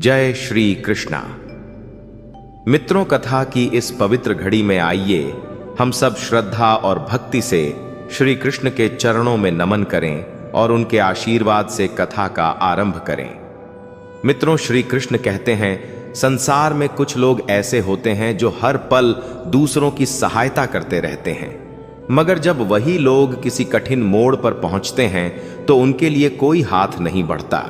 जय श्री कृष्णा। मित्रों, कथा की इस पवित्र घड़ी में आइए हम सब श्रद्धा और भक्ति से श्री कृष्ण के चरणों में नमन करें और उनके आशीर्वाद से कथा का आरंभ करें। मित्रों, श्री कृष्ण कहते हैं, संसार में कुछ लोग ऐसे होते हैं जो हर पल दूसरों की सहायता करते रहते हैं, मगर जब वही लोग किसी कठिन मोड़ पर पहुंचते हैं तो उनके लिए कोई हाथ नहीं बढ़ता,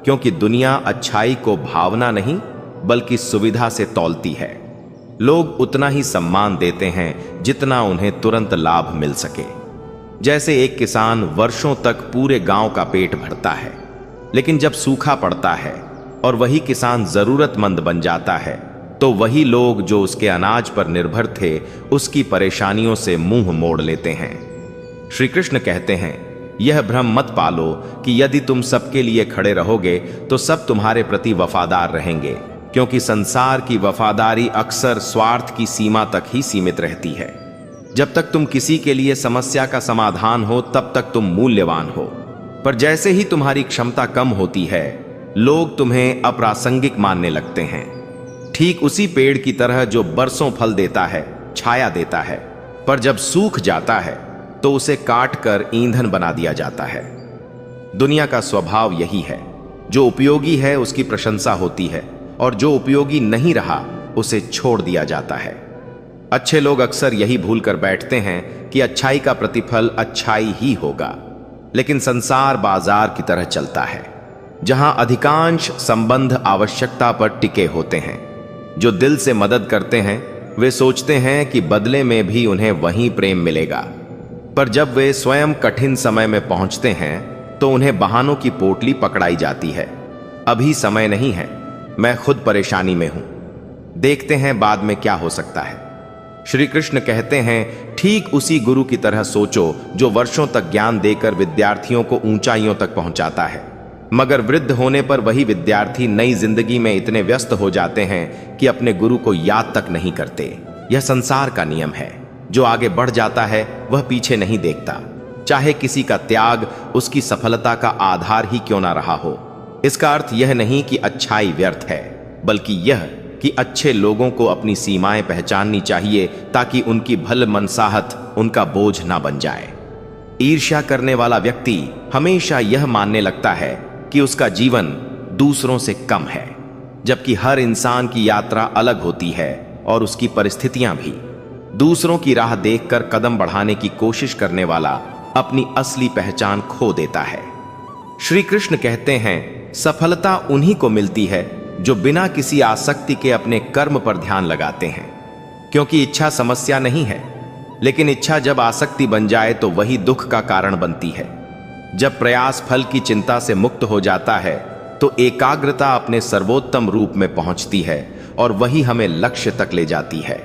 क्योंकि दुनिया अच्छाई को भावना नहीं बल्कि सुविधा से तौलती है। लोग उतना ही सम्मान देते हैं जितना उन्हें तुरंत लाभ मिल सके। जैसे एक किसान वर्षों तक पूरे गांव का पेट भरता है, लेकिन जब सूखा पड़ता है और वही किसान जरूरतमंद बन जाता है तो वही लोग जो उसके अनाज पर निर्भर थे उसकी परेशानियों से मुंह मोड़ लेते हैं। श्री कृष्ण कहते हैं, यह भ्रम मत पालो कि यदि तुम सबके लिए खड़े रहोगे तो सब तुम्हारे प्रति वफादार रहेंगे, क्योंकि संसार की वफादारी अक्सर स्वार्थ की सीमा तक ही सीमित रहती है। जब तक तुम किसी के लिए समस्या का समाधान हो तब तक तुम मूल्यवान हो, पर जैसे ही तुम्हारी क्षमता कम होती है लोग तुम्हें अप्रासंगिक मानने लगते हैं। ठीक उसी पेड़ की तरह जो बरसों फल देता है, छाया देता है, पर जब सूख जाता है तो उसे काटकर ईंधन बना दिया जाता है। दुनिया का स्वभाव यही है, जो उपयोगी है उसकी प्रशंसा होती है और जो उपयोगी नहीं रहा उसे छोड़ दिया जाता है। अच्छे लोग अक्सर यही भूल कर बैठते हैं कि अच्छाई का प्रतिफल अच्छाई ही होगा, लेकिन संसार बाजार की तरह चलता है, जहां अधिकांश संबंध आवश्यकता पर टिके होते हैं। जो दिल से मदद करते हैं वे सोचते हैं कि बदले में भी उन्हें वही प्रेम मिलेगा, पर जब वे स्वयं कठिन समय में पहुंचते हैं तो उन्हें बहानों की पोटली पकड़ाई जाती है। अभी समय नहीं है, मैं खुद परेशानी में हूं, देखते हैं बाद में क्या हो सकता है। श्री कृष्ण कहते हैं, ठीक उसी गुरु की तरह सोचो जो वर्षों तक ज्ञान देकर विद्यार्थियों को ऊंचाइयों तक पहुंचाता है, मगर वृद्ध होने पर वही विद्यार्थी नई जिंदगी में इतने व्यस्त हो जाते हैं कि अपने गुरु को याद तक नहीं करते। यह संसार का नियम है, जो आगे बढ़ जाता है वह पीछे नहीं देखता, चाहे किसी का त्याग उसकी सफलता का आधार ही क्यों ना रहा हो। इसका अर्थ यह नहीं कि अच्छाई व्यर्थ है, बल्कि यह कि अच्छे लोगों को अपनी सीमाएं पहचाननी चाहिए ताकि उनकी भल मनसाहत उनका बोझ ना बन जाए। ईर्ष्या करने वाला व्यक्ति हमेशा यह मानने लगता है कि उसका जीवन दूसरों से कम है, जबकि हर इंसान की यात्रा अलग होती है और उसकी परिस्थितियां भी। दूसरों की राह देखकर कदम बढ़ाने की कोशिश करने वाला अपनी असली पहचान खो देता है। श्री कृष्ण कहते हैं, सफलता उन्हीं को मिलती है जो बिना किसी आसक्ति के अपने कर्म पर ध्यान लगाते हैं, क्योंकि इच्छा समस्या नहीं है, लेकिन इच्छा जब आसक्ति बन जाए तो वही दुख का कारण बनती है। जब प्रयास फल की चिंता से मुक्त हो जाता है तो एकाग्रता अपने सर्वोत्तम रूप में पहुंचती है और वही हमें लक्ष्य तक ले जाती है।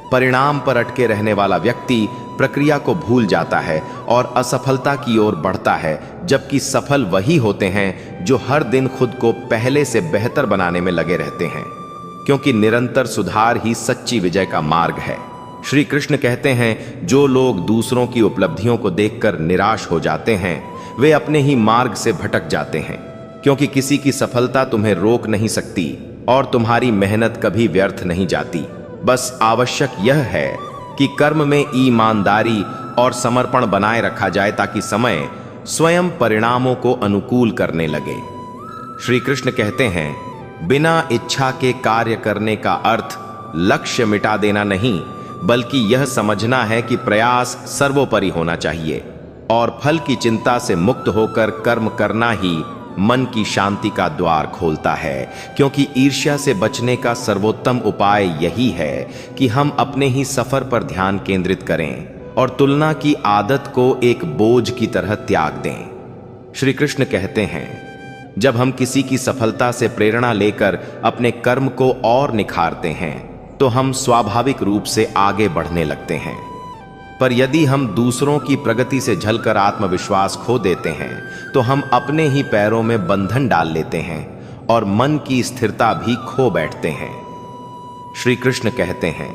परिणाम पर अटके रहने वाला व्यक्ति प्रक्रिया को भूल जाता है और असफलता की ओर बढ़ता है, जबकि सफल वही होते हैं जो हर दिन खुद को पहले से बेहतर बनाने में लगे रहते हैं, क्योंकि निरंतर सुधार ही सच्ची विजय का मार्ग है। श्री कृष्ण कहते हैं, जो लोग दूसरों की उपलब्धियों को देखकर निराश हो जाते हैं वे अपने ही मार्ग से भटक जाते हैं, क्योंकि किसी की सफलता तुम्हें रोक नहीं सकती और तुम्हारी मेहनत कभी व्यर्थ नहीं जाती। बस आवश्यक यह है कि कर्म में ईमानदारी और समर्पण बनाए रखा जाए ताकि समय स्वयं परिणामों को अनुकूल करने लगे। श्री कृष्ण कहते हैं, बिना इच्छा के कार्य करने का अर्थ लक्ष्य मिटा देना नहीं, बल्कि यह समझना है कि प्रयास सर्वोपरि होना चाहिए और फल की चिंता से मुक्त होकर कर्म करना ही मन की शांति का द्वार खोलता है। क्योंकि ईर्ष्या से बचने का सर्वोत्तम उपाय यही है कि हम अपने ही सफर पर ध्यान केंद्रित करें और तुलना की आदत को एक बोझ की तरह त्याग दें। श्री कृष्ण कहते हैं, जब हम किसी की सफलता से प्रेरणा लेकर अपने कर्म को और निखारते हैं तो हम स्वाभाविक रूप से आगे बढ़ने लगते हैं, पर यदि हम दूसरों की प्रगति से झलकर आत्मविश्वास खो देते हैं तो हम अपने ही पैरों में बंधन डाल लेते हैं और मन की स्थिरता भी खो बैठते हैं। श्री कृष्ण कहते हैं,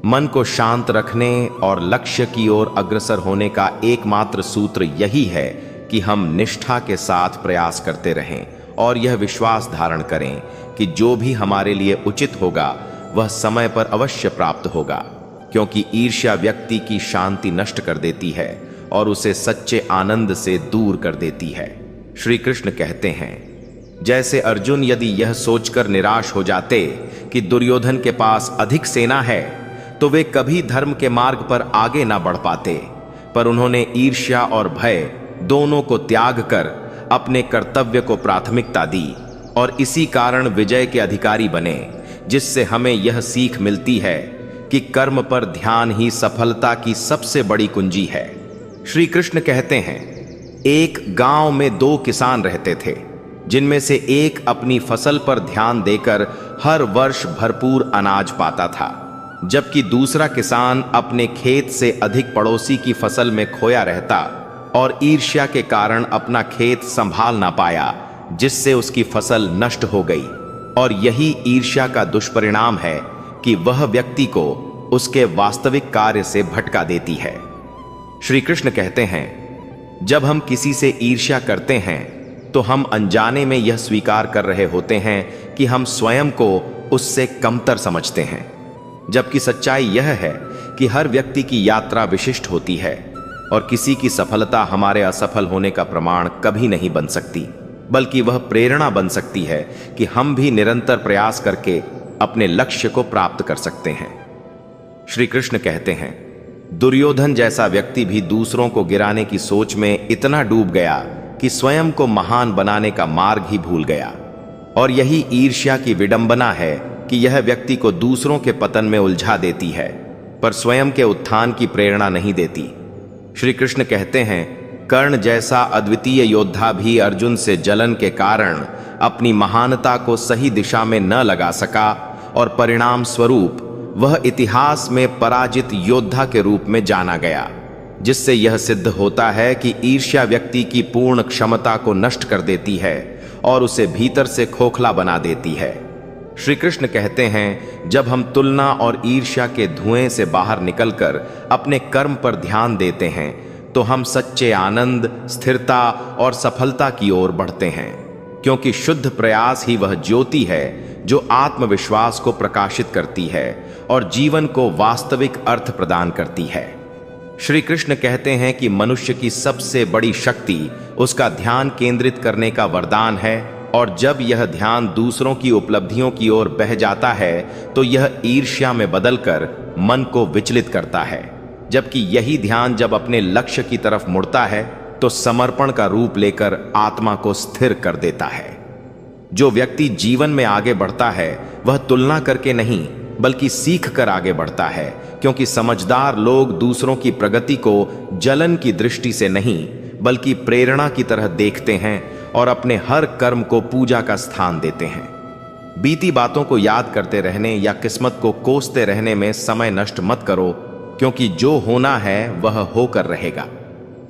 मन को शांत रखने और लक्ष्य की ओर अग्रसर होने का एकमात्र सूत्र यही है कि हम निष्ठा के साथ प्रयास करते रहें और यह विश्वास धारण करें कि जो भी हमारे लिए उचित होगा वह समय पर अवश्य प्राप्त होगा, क्योंकि ईर्ष्या व्यक्ति की शांति नष्ट कर देती है और उसे सच्चे आनंद से दूर कर देती है। श्री कृष्ण कहते हैं, जैसे अर्जुन यदि यह सोचकर निराश हो जाते कि दुर्योधन के पास अधिक सेना है तो वे कभी धर्म के मार्ग पर आगे ना बढ़ पाते, पर उन्होंने ईर्ष्या और भय दोनों को त्याग कर अपने कर्तव्य को प्राथमिकता दी और इसी कारण विजय के अधिकारी बने, जिससे हमें यह सीख मिलती है कि कर्म पर ध्यान ही सफलता की सबसे बड़ी कुंजी है। श्री कृष्ण कहते हैं, एक गांव में 2 किसान रहते थे, जिनमें से एक अपनी फसल पर ध्यान देकर हर वर्ष भरपूर अनाज पाता था, जबकि दूसरा किसान अपने खेत से अधिक पड़ोसी की फसल में खोया रहता और ईर्ष्या के कारण अपना खेत संभाल ना पाया, जिससे उसकी फसल नष्ट हो गई। और यही ईर्ष्या का दुष्परिणाम है कि वह व्यक्ति को उसके वास्तविक कार्य से भटका देती है। श्री कृष्ण कहते हैं, जब हम किसी से ईर्ष्या करते हैं तो हम अनजाने में यह स्वीकार कर रहे होते हैं कि हम स्वयं को उससे कमतर समझते हैं, जबकि सच्चाई यह है कि हर व्यक्ति की यात्रा विशिष्ट होती है और किसी की सफलता हमारे असफल होने का प्रमाण कभी नहीं बन सकती, बल्कि वह प्रेरणा बन सकती है कि हम भी निरंतर प्रयास करके अपने लक्ष्य को प्राप्त कर सकते हैं। श्री कृष्ण कहते हैं, दुर्योधन जैसा व्यक्ति भी दूसरों को गिराने की सोच में इतना डूब गया कि स्वयं को महान बनाने का मार्ग ही भूल गया। और यही ईर्ष्या की विडंबना है कि यह व्यक्ति को दूसरों के पतन में उलझा देती है, पर स्वयं के उत्थान की प्रेरणा नहीं देती। श्री कृष्ण कहते हैं, कर्ण जैसा अद्वितीय योद्धा भी अर्जुन से जलन के कारण अपनी महानता को सही दिशा में न लगा सका और परिणाम स्वरूप वह इतिहास में पराजित योद्धा के रूप में जाना गया, जिससे यह सिद्ध होता है कि ईर्ष्या व्यक्ति की पूर्ण क्षमता को नष्ट कर देती है और उसे भीतर से खोखला बना देती है। श्री कृष्ण कहते हैं, जब हम तुलना और ईर्ष्या के धुएं से बाहर निकलकर अपने कर्म पर ध्यान देते हैं तो हम सच्चे आनंद, स्थिरता और सफलता की ओर बढ़ते हैं, क्योंकि शुद्ध प्रयास ही वह ज्योति है जो आत्मविश्वास को प्रकाशित करती है और जीवन को वास्तविक अर्थ प्रदान करती है। श्री कृष्ण कहते हैं कि मनुष्य की सबसे बड़ी शक्ति उसका ध्यान केंद्रित करने का वरदान है, और जब यह ध्यान दूसरों की उपलब्धियों की ओर बह जाता है तो यह ईर्ष्या में बदलकर मन को विचलित करता है, जबकि यही ध्यान जब अपने लक्ष्य की तरफ मुड़ता है तो समर्पण का रूप लेकर आत्मा को स्थिर कर देता है। जो व्यक्ति जीवन में आगे बढ़ता है वह तुलना करके नहीं बल्कि सीख कर आगे बढ़ता है, क्योंकि समझदार लोग दूसरों की प्रगति को जलन की दृष्टि से नहीं बल्कि प्रेरणा की तरह देखते हैं और अपने हर कर्म को पूजा का स्थान देते हैं। बीती बातों को याद करते रहने या किस्मत को कोसते रहने में समय नष्ट मत करो, क्योंकि जो होना है वह होकर रहेगा।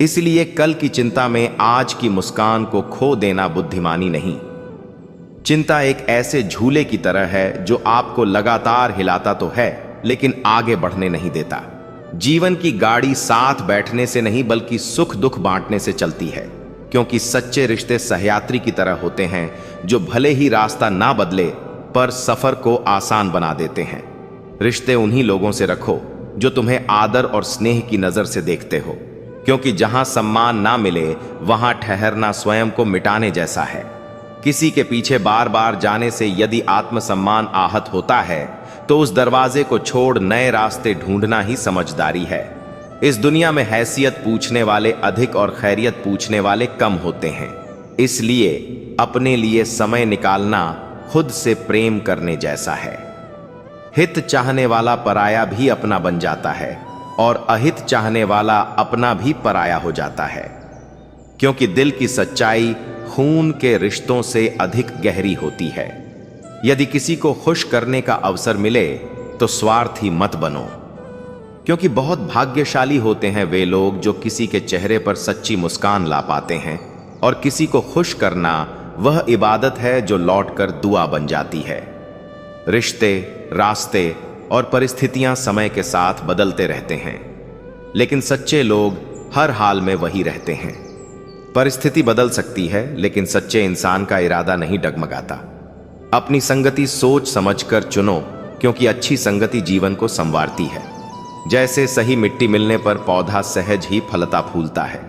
इसलिए कल की चिंता में आज की मुस्कान को खो देना बुद्धिमानी नहीं। चिंता एक ऐसे झूले की तरह है जो आपको लगातार हिलाता तो है लेकिन आगे बढ़ने नहीं देता। जीवन की गाड़ी साथ बैठने से नहीं बल्कि सुख दुख बांटने से चलती है, क्योंकि सच्चे रिश्ते सहयात्री की तरह होते हैं जो भले ही रास्ता ना बदले पर सफर को आसान बना देते हैं। रिश्ते उन्हीं लोगों से रखो जो तुम्हें आदर और स्नेह की नजर से देखते हो, क्योंकि जहां सम्मान ना मिले वहां ठहरना स्वयं को मिटाने जैसा है। किसी के पीछे बार बार जाने से यदि आत्मसम्मान आहत होता है तो उस दरवाजे को छोड़ नए रास्ते ढूंढना ही समझदारी है। इस दुनिया में हैसियत पूछने वाले अधिक और खैरियत पूछने वाले कम होते हैं, इसलिए अपने लिए समय निकालना खुद से प्रेम करने जैसा है। हित चाहने वाला पराया भी अपना बन जाता है और अहित चाहने वाला अपना भी पराया हो जाता है, क्योंकि दिल की सच्चाई खून के रिश्तों से अधिक गहरी होती है। यदि किसी को खुश करने का अवसर मिले तो स्वार्थी मत बनो, क्योंकि बहुत भाग्यशाली होते हैं वे लोग जो किसी के चेहरे पर सच्ची मुस्कान ला पाते हैं, और किसी को खुश करना वह इबादत है जो लौटकर दुआ बन जाती है। रिश्ते, रास्ते और परिस्थितियां समय के साथ बदलते रहते हैं, लेकिन सच्चे लोग हर हाल में वही रहते हैं। परिस्थिति बदल सकती है, लेकिन सच्चे इंसान का इरादा नहीं डगमगाता। अपनी संगति सोच समझकर चुनो, क्योंकि अच्छी संगति जीवन को संवारती है। जैसे सही मिट्टी मिलने पर पौधा सहज ही फलता फूलता है,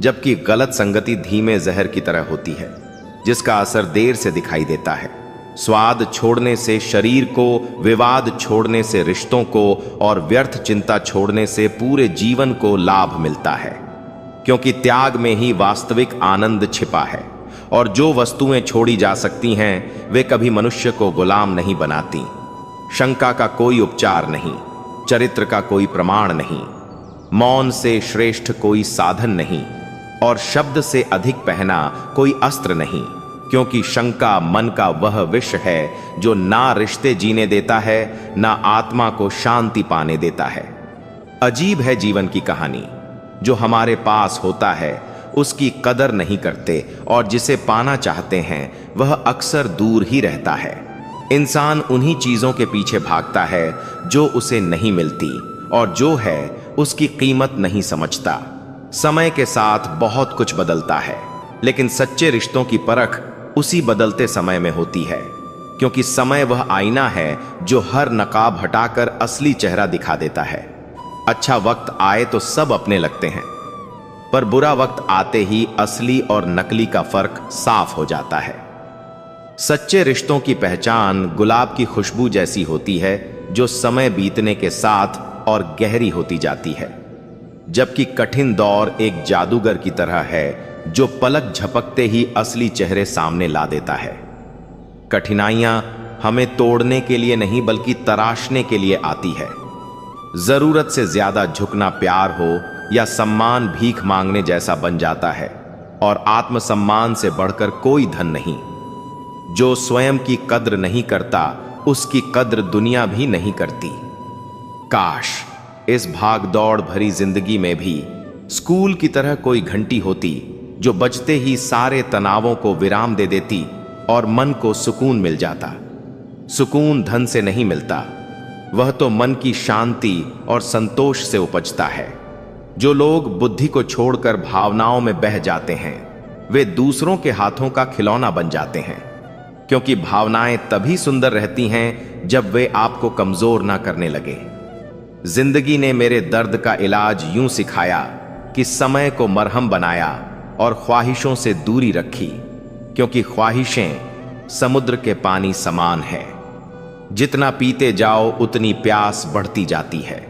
जबकि गलत संगति धीमे जहर की तरह होती है, जिसका असर देर से दिखाई देता है। स्वाद छोड़ने से शरीर को, विवाद छोड़ने से रिश्तों को और व्यर्थ चिंता छोड़ने से पूरे जीवन को लाभ मिलता है, क्योंकि त्याग में ही वास्तविक आनंद छिपा है। और जो वस्तुएं छोड़ी जा सकती हैं, वे कभी मनुष्य को गुलाम नहीं बनाती। शंका का कोई उपचार नहीं, चरित्र का कोई प्रमाण नहीं, मौन से श्रेष्ठ कोई साधन नहीं, और शब्द से अधिक पहना कोई अस्त्र नहीं, क्योंकि शंका मन का वह विष है जो ना रिश्ते जीने देता है, ना आत्मा को शांति पाने देता है। अजीब है जीवन की कहानी। जो हमारे पास होता है उसकी कदर नहीं करते, और जिसे पाना चाहते हैं वह अक्सर दूर ही रहता है। इंसान उन्हीं चीजों के पीछे भागता है जो उसे नहीं मिलती, और जो है उसकी कीमत नहीं समझता। समय के साथ बहुत कुछ बदलता है, लेकिन सच्चे रिश्तों की परख उसी बदलते समय में होती है, क्योंकि समय वह आईना है जो हर नकाब हटाकर असली चेहरा दिखा देता है। अच्छा वक्त आए तो सब अपने लगते हैं, पर बुरा वक्त आते ही असली और नकली का फर्क साफ हो जाता है। सच्चे रिश्तों की पहचान गुलाब की खुशबू जैसी होती है, जो समय बीतने के साथ और गहरी होती जाती है, जबकि कठिन दौर एक जादूगर की तरह है जो पलक झपकते ही असली चेहरे सामने ला देता है। कठिनाइयां हमें तोड़ने के लिए नहीं, बल्कि तराशने के लिए आती है। जरूरत से ज्यादा झुकना प्यार हो या सम्मान भीख मांगने जैसा बन जाता है, और आत्मसम्मान से बढ़कर कोई धन नहीं। जो स्वयं की कद्र नहीं करता, उसकी कद्र दुनिया भी नहीं करती। काश इस भाग दौड़ भरी जिंदगी में भी स्कूल की तरह कोई घंटी होती, जो बजते ही सारे तनावों को विराम दे देती और मन को सुकून मिल जाता। सुकून धन से नहीं मिलता, वह तो मन की शांति और संतोष से उपजता है। जो लोग बुद्धि को छोड़कर भावनाओं में बह जाते हैं, वे दूसरों के हाथों का खिलौना बन जाते हैं, क्योंकि भावनाएं तभी सुंदर रहती हैं जब वे आपको कमजोर ना करने लगे। जिंदगी ने मेरे दर्द का इलाज यूं सिखाया कि समय को मरहम बनाया और ख्वाहिशों से दूरी रखी, क्योंकि ख्वाहिशें समुद्र के पानी समान है। जितना पीते जाओ उतनी प्यास बढ़ती जाती है।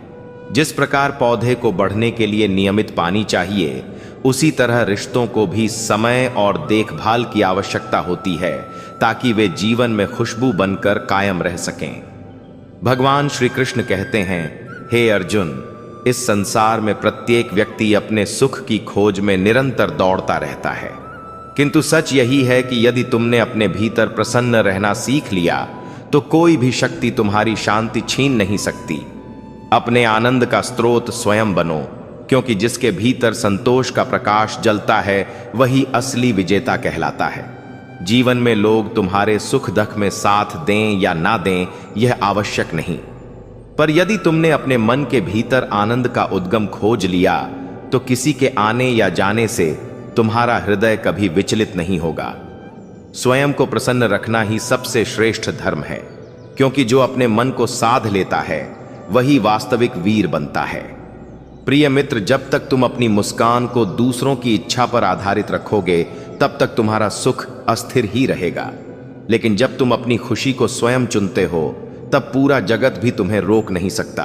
जिस प्रकार पौधे को बढ़ने के लिए नियमित पानी चाहिए, उसी तरह रिश्तों को भी समय और देखभाल की आवश्यकता होती है, ताकि वे जीवन में खुशबू बनकर कायम रह सकें। भगवान श्री कृष्ण कहते हैं, हे अर्जुन, इस संसार में प्रत्येक व्यक्ति अपने सुख की खोज में निरंतर दौड़ता रहता है, किंतु सच यही है कि यदि तुमने अपने भीतर प्रसन्न रहना सीख लिया, तो कोई भी शक्ति तुम्हारी शांति छीन नहीं सकती। अपने आनंद का स्रोत स्वयं बनो, क्योंकि जिसके भीतर संतोष का प्रकाश जलता है, वही असली विजेता कहलाता है। जीवन में लोग तुम्हारे सुख दुख में साथ दें या ना दें, यह आवश्यक नहीं, पर यदि तुमने अपने मन के भीतर आनंद का उद्गम खोज लिया, तो किसी के आने या जाने से तुम्हारा हृदय कभी विचलित नहीं होगा। स्वयं को प्रसन्न रखना ही सबसे श्रेष्ठ धर्म है, क्योंकि जो अपने मन को साध लेता है, वही वास्तविक वीर बनता है। प्रिय मित्र, जब तक तुम अपनी मुस्कान को दूसरों की इच्छा पर आधारित रखोगे, तब तक तुम्हारा सुख अस्थिर ही रहेगा। लेकिन जब तुम अपनी खुशी को स्वयं चुनते हो, तब पूरा जगत भी तुम्हें रोक नहीं सकता।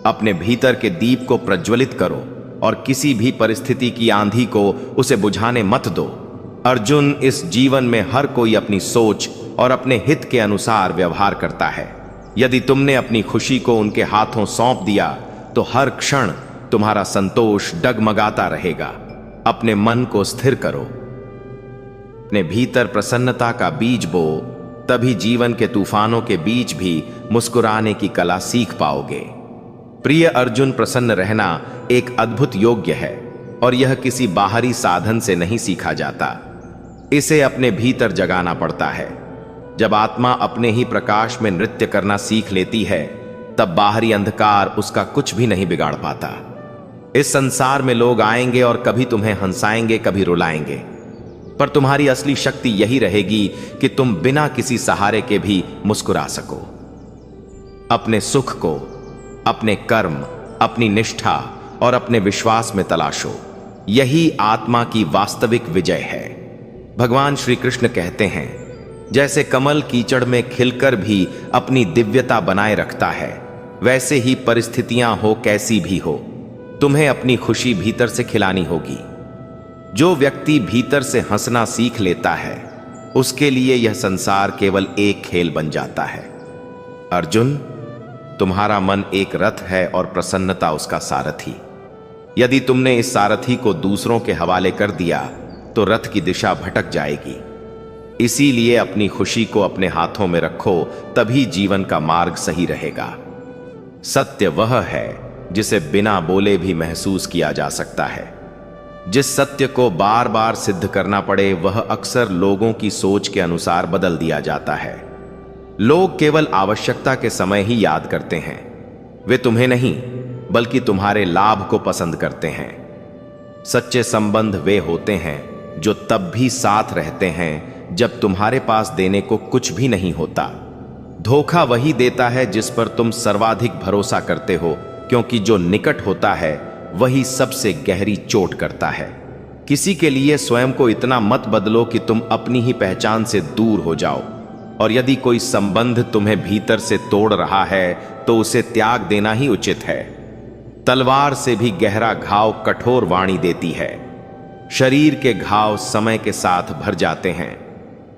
अपने भीतर के दीप को प्रज्वलित करो और किसी भी परिस्थिति की आंधी को उसे बुझाने मत दो। अर्जुन, इस जीवन में हर कोई अपनी सोच और अपने हित के अनुसार व्यवहार करता है। यदि तुमने अपनी खुशी को उनके हाथों सौंप दिया, तो हर क्षण तुम्हारा संतोष डगमगाता रहेगा। अपने मन को स्थिर करो, अपने भीतर प्रसन्नता का बीज बो, तभी जीवन के तूफानों के बीच भी मुस्कुराने की कला सीख पाओगे। प्रिय अर्जुन, प्रसन्न रहना एक अद्भुत योग्य है, और यह किसी बाहरी साधन से नहीं सीखा जाता। इसे अपने भीतर जगाना पड़ता है। जब आत्मा अपने ही प्रकाश में नृत्य करना सीख लेती है, तब बाहरी अंधकार उसका कुछ भी नहीं बिगाड़ पाता। इस संसार में लोग आएंगे और कभी तुम्हें हंसाएंगे, कभी रुलाएंगे, पर तुम्हारी असली शक्ति यही रहेगी कि तुम बिना किसी सहारे के भी मुस्कुरा सको। अपने सुख को अपने कर्म, अपनी निष्ठा और अपने विश्वास में तलाशो। यही आत्मा की वास्तविक विजय है। भगवान श्री कृष्ण कहते हैं, जैसे कमल कीचड़ में खिलकर भी अपनी दिव्यता बनाए रखता है, वैसे ही परिस्थितियां हो कैसी भी हो, तुम्हें अपनी खुशी भीतर से खिलानी होगी। जो व्यक्ति भीतर से हंसना सीख लेता है, उसके लिए यह संसार केवल एक खेल बन जाता है। अर्जुन, तुम्हारा मन एक रथ है और प्रसन्नता उसका सारथी। यदि तुमने इस सारथी को दूसरों के हवाले कर दिया तो रथ की दिशा भटक जाएगी। इसीलिए अपनी खुशी को अपने हाथों में रखो, तभी जीवन का मार्ग सही रहेगा। सत्य वह है जिसे बिना बोले भी महसूस किया जा सकता है। जिस सत्य को बार बार सिद्ध करना पड़े, वह अक्सर लोगों की सोच के अनुसार बदल दिया जाता है। लोग केवल आवश्यकता के समय ही याद करते हैं। वे तुम्हें नहीं, बल्कि तुम्हारे लाभ को पसंद करते हैं। सच्चे संबंध वे होते हैं जो तब भी साथ रहते हैं जब तुम्हारे पास देने को कुछ भी नहीं होता। धोखा वही देता है जिस पर तुम सर्वाधिक भरोसा करते हो, क्योंकि जो निकट होता है वही सबसे गहरी चोट करता है। किसी के लिए स्वयं को इतना मत बदलो कि तुम अपनी ही पहचान से दूर हो जाओ। और यदि कोई संबंध तुम्हें भीतर से तोड़ रहा है तो उसे त्याग देना ही उचित है। तलवार से भी गहरा घाव कठोर वाणी देती है। शरीर के घाव समय के साथ भर जाते हैं,